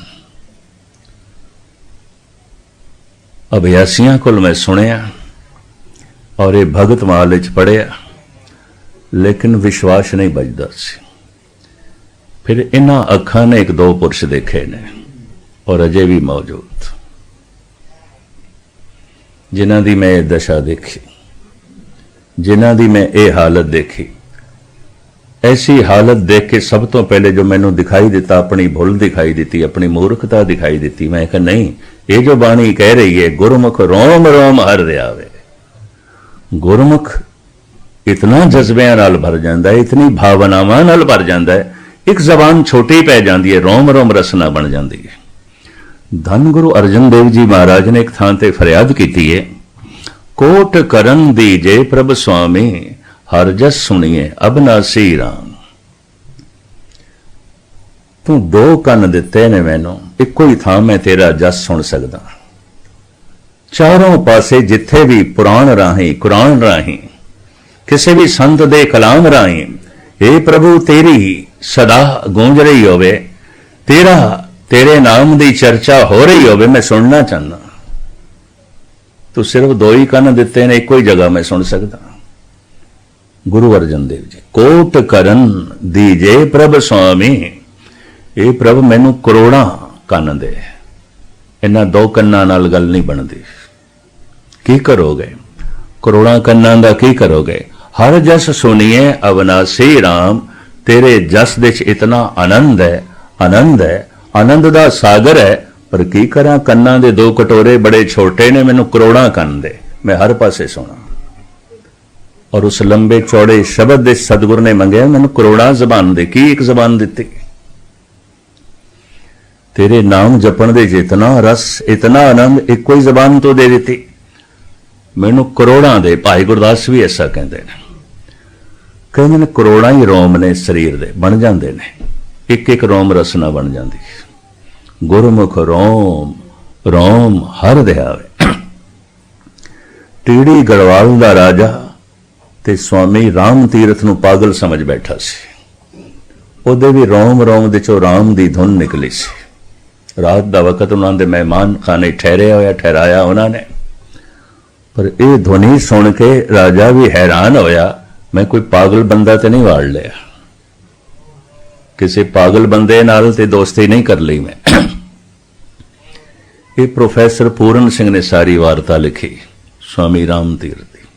अभ्यासियों को मैं सुनिया और ये भगत माल च पढ़िया, लेकिन विश्वास नहीं बजदा सी। फिर इन्हां अखां ने एक दो पुरुष देखे ने और अजे भी मौजूद, जिन्हां दी मैं दशा देखी, जिन्हां दी मैं ये हालत देखी। ऐसी हालत देख के सब तो पहले जो मैनू दिखाई दिता, अपनी भुल दिखाई दी, अपनी मूर्खता दिखाई दी। मैं कहा नहीं, ये जो बाणी कह रही है, गुरमुख रोम रोम हर रहा वे। गुरमुख इतना जज्बियां नाल भर जाता है, इतनी भावनावां नाल भर जाता है, एक जबान छोटी पै जाती है, रोम रोम रसना बन जाती है। धन गुरु अर्जन देव जी महाराज ने एक थां ते फरियाद की है, कोट करन दीजे प्रभ स्वामी हर जस सुनिए अबनासी राम। तू दो कन दिते ने मैनू, इको ही थां मैं तेरा जस सुन सकदा। चारों पासे जिथे भी पुराण राही, कुरान राही, किसी भी संत दे कलाम राही, हे प्रभु तेरी सदा गूंज रही होवे, तेरे नाम दी चर्चा हो रही होवे, मैं सुनना चाहना। तू सिर्फ दो ही कन दिते ने, इको ही जगह मैं सुन सकदा। गुरु अर्जन देव जी, कोट करन दीजे प्रभ स्वामी, ये प्रभ मैनू करोड़ा कन दे, इन्हां दो कन्नां नाल गल नहीं बनती। की करोगे? करोड़ा कन्नां दा की करोगे? हर जस सुनिए अविनाशी राम, तेरे जस दे इतना आनंद है, आनंद है, आनंद दा सागर है, पर की करा, कन्नां दे दो कटोरे बड़े छोटे ने, मैनू करोड़ा कन दे, मैं हर पासे सुना। और उस लंबे चौड़े शब्द दे सतगुर ने मंगया, मैनू करोड़ा जबान दे। की एक जबान दी? तेरे नाम जपण दे जितना रस, इतना आनंद, एक कोई जबान तो दे दी, मैनू करोड़ा दे। भाई गुरदास भी ऐसा कहते ने करोड़ा ही रोम ने शरीर दे बन जाते ने, एक एक रोम रसना बन जाती। गुरमुख रोम रोम हर दयावे। टीड़ी गढ़वाल दा राजा ते स्वामी राम तीरथ नूं पागल समझ बैठा सी। ਉਹਦੇ भी रोम रोम दे चो राम दी धुन निकली सी। रात दा वक्त उन्हां दे मेहमान खाने ठहराया उन्होंने, पर यह ध्वनि सुन के राजा भी हैरान होया, मैं कोई पागल बंदा तो नहीं वाड़ लिया, किसी पागल बंदे नाल ते दोस्ती नहीं कर ली मैं। ये प्रोफैसर पूरन सिंह ने सारी वार्ता लिखी स्वामी राम तीरथ दी।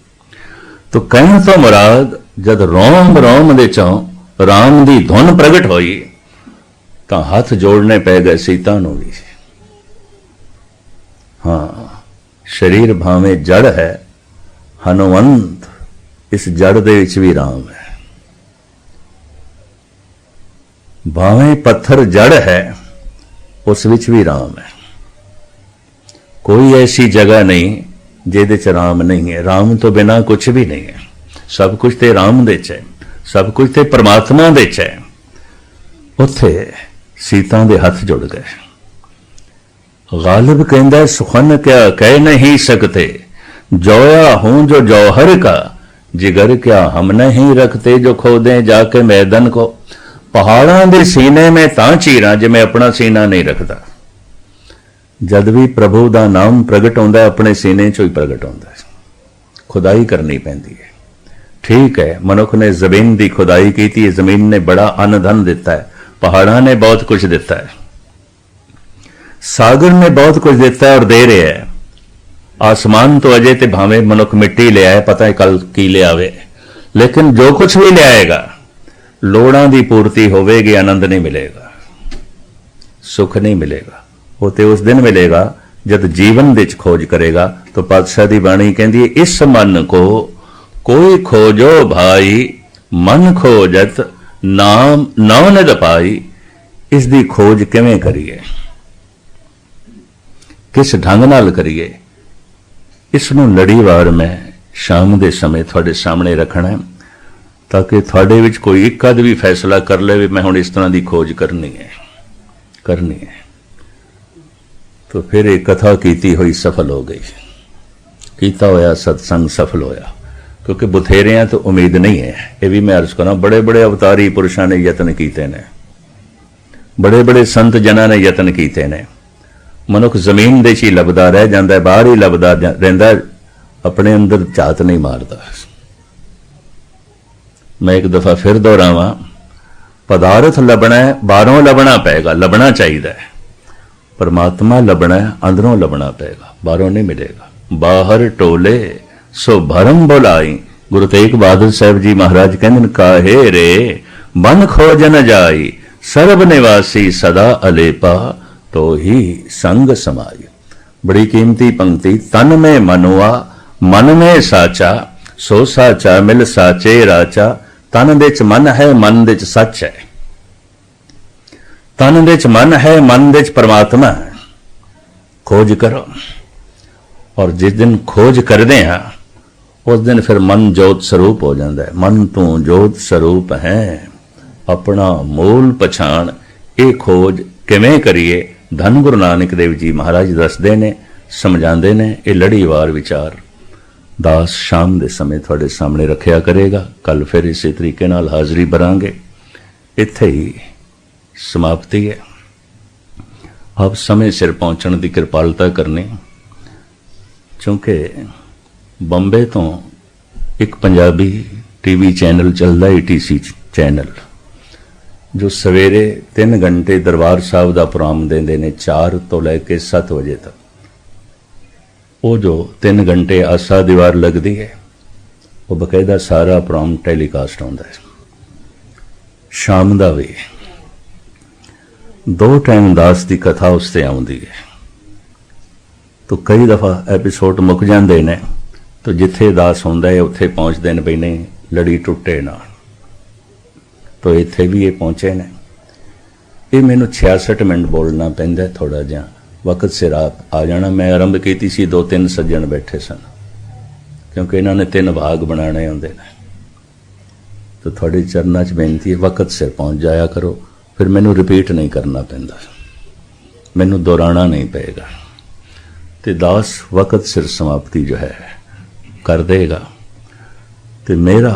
तो कहने तो मुराद, जद रोम रोम दे चों राम दी धुन प्रगट होई, तो हाथ जोड़ने पै गए सीता नूं भी। हाँ, शरीर भावें जड़ है, हनुमंत इस जड़ दे विच भी राम है। भावें पत्थर जड़ है, उस विच भी राम है। कोई ऐसी जगह नहीं जिहदे च राम नहीं है। राम तो बिना कुछ भी नहीं है। सब कुछ ते राम दे च है, सब कुछ ते परमात्मा दे च है। उत्थे सीता दे हथ जुड़ गए। गालिब कहंदा, सुखन क्या कह नहीं सकते, जोया हूं जो जौहर का, जिगर क्या हम नहीं रखते, जो खोदे जाके मैदान को। पहाड़ां दे सीने में तां चीरां, जे मैं अपना सीना नहीं रखता। जद भी प्रभु दा नाम प्रगट होंदा, अपने सीने चो ही प्रगट होंदा। खुदाई करनी पैंदी है। ठीक है, मनुख ने जमीन की खुदाई की थी, जमीन ने बड़ा अन्न धन दिता है, पहाड़ां ने बहुत कुछ दिता है, सागर ने बहुत कुछ दिता है और दे रहे है। आसमान तो अजे ते भावे मनुख मिट्टी ले आए, पता है कल की ले आवे, लेकिन जो कुछ भी ले आएगा लोड़ां दी पूर्ति होवेगी, आनंद नहीं मिलेगा, सुख नहीं मिलेगा। वो तो उस दिन मिलेगा जब जीवन विच खोज करेगा। तो पातशाह दी बाणी कहती है, इस मन को कोई खोजो भाई, मन खोजत नाम नौ निद पाई। इस दी खोज किवें करिए, किस ढंग नाल करिए, इसनूं लड़ीवार मैं शाम के समय थोड़े सामने रखना है, ताकि थोड़े विच कोई एक अद भी फैसला कर ले भी मैं हुण इस तरह की खोज करनी है। तो फिर एक कथा कीती हुई सफल हो गई, कीता होया सत्संग सफल होया। क्योंकि बथेरियां तो उम्मीद नहीं है। ये भी मैं अर्ज करा, बड़े बड़े अवतारी पुरुषों ने यत्न किए ने, बड़े बड़े संत जना ने यत्न किए ने, ਮਨੁੱਖ ਜ਼ਮੀਨ ਦੇ 'ਚ ਹੀ ਲੱਭਦਾ ਰਹਿ ਜਾਂਦਾ, ਬਾਹਰ ਹੀ ਲੱਭਦਾ ਰਹਿੰਦਾ, ਆਪਣੇ ਅੰਦਰ ਝਾਤ ਨਹੀਂ ਮਾਰਦਾ। ਮੈਂ ਇੱਕ ਦਫਾ ਫਿਰ ਦੁਹਰਾਵਾਂ, ਪਦਾਰਥ ਲੱਭਣਾ ਹੈ, ਬਾਹਰੋਂ ਲੱਭਣਾ ਪਏਗਾ, ਲੱਭਣਾ ਚਾਹੀਦਾ ਹੈ। परमात्मा लभना है, अंदरों लभना पेगा, बाहरों नहीं मिलेगा। बाहर टोले सो भरम बोलाई। गुरु तेग बहादुर साहब जी महाराज कहते काहे रे बन खोजन जाई, सर्व निवासी सदा अलेपा तो ही संग समाई। बड़ी कीमती पंक्ति। तन में मनुआ मन में साचा, सो साचा मिल साचे राचा। तन दे च मन है, मन दे च सच है। तन दे च मन है, मन दे च परमात्मा है। खोज करो, और जिस दिन खोज करते हैं उस दिन फिर मन जोत स्वरूप हो जाता है। मन तू जोत स्वरूप है, अपना मूल पछाण। ये खोज किवें करिए, धन गुरु नानक देव जी महाराज दसदे ने, समझाते ने। ये लड़ीवार विचार दास शाम के समय थोड़े सामने रखिया करेगा। कल फिर इसी तरीके नाल हाज़री भरांगे। इत्थे ही समाप्ति है। आप समय सिर पहुंचने की कृपालता करनी, क्योंकि बंबे तो एक पंजाबी टीवी चैनल चलता है, ETC चैनल, जो सवेरे 3 घंटे दरबार साहब का प्रोग्राम देंदे ने 4 तो लैके 7 बजे तक। वो जो 3 घंटे आसा दीवार लगती है, वो बकायदा सारा प्रोग्राम टेलीकास्ट होता है। शाम का भी 2 टाइम दास की कथा उससे आती है। तो कई दफ़ा एपीसोड मुक जाते हैं, तो जिथे दास होंदा है उत्थे पहुँचते हैं बई नहीं लड़ी टुटे ना। तो इत्थे भी ये पहुँचे ने। ये मैनू 66 मिनट बोलना पैंदा, थोड़ा जिहा वक्त सिर आ जाना। मैं आरंभ की सी 2-3 सज्जन बैठे सन, क्योंकि इन्होंने 3 भाग बनाने होंदे ने। तो थोड़ी चरना च बेनती है, वक्त सिर पहुँच जाया करो, फिर मैनू रिपीट नहीं करना पैंदा, मैनू दोहराना नहीं पेगा। तो दास वक्त सिर समाप्ति जो है कर देगा। तो मेरा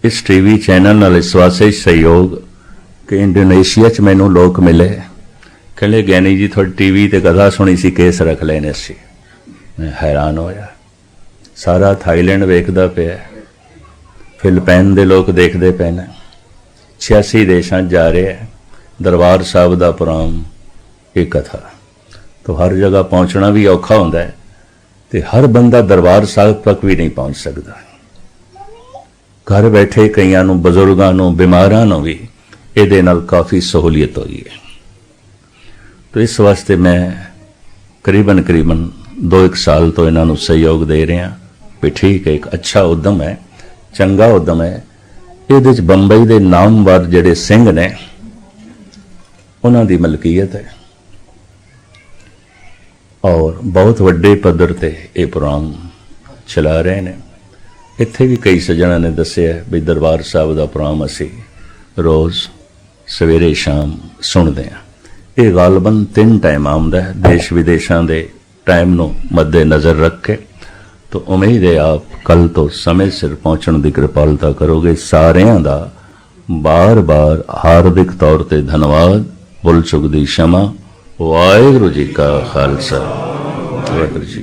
इस टीवी चैनल नाल इस वास्ते सहयोग कि इंडोनेशिया च मैनू लोग मिले, कहले ज्ञानी जी थोड़ी टीवी ते कथा सुनी सी, केस रख लेने सी। मैं हैरान होया। सारा थाईलैंड वेखदा पिया, फिलिपाइन दे लोग देखते पे ने, 86 देशों जा रहे हैं दरबार साहब का प्रोग्राम, ये कथा। तो हर जगह पहुँचना भी औखा होंदा है, तो हर बंदा दरबार साहब तक भी नहीं पहुँच सकता। घर बैठे कईयां नूं, बजुर्गां नूं, बीमारां नूं भी इहदे नाल काफ़ी सहूलियत हुई है। तो इस वास्ते मैं करीबन 2-1 साल तो इन्हां नूं सहयोग दे रहा भी ठीक है, एक अच्छा उद्यम है, चंगा उद्यम है। इहदे च बंबई दे नामवर जिहड़े सिंह ने उन्हां दी मलकीयत है, और बहुत वड्डे पद्धर ते ये प्रोग्राम चला रहे हैं। इत्थे भी कई सज्जणों ने दस्सिया भी दरबार साहब का प्रोग्राम असी रोज़ सवेरे शाम सुनते हैं। ये गालबन 3 टाइम आउंदा है, देश विदेशों के टाइम नूं मद्दे नज़र रख के। तो उम्मीद है आप कल तो समय सिर पहुँचने की कृपालता करोगे। सारिਆਂ ਦਾ बार-बार हार्दिक तौर पर धन्यवाद, भुल चुक दी क्षमा। वाहिगुरू जी का खालसा, वाहिगुरू जी।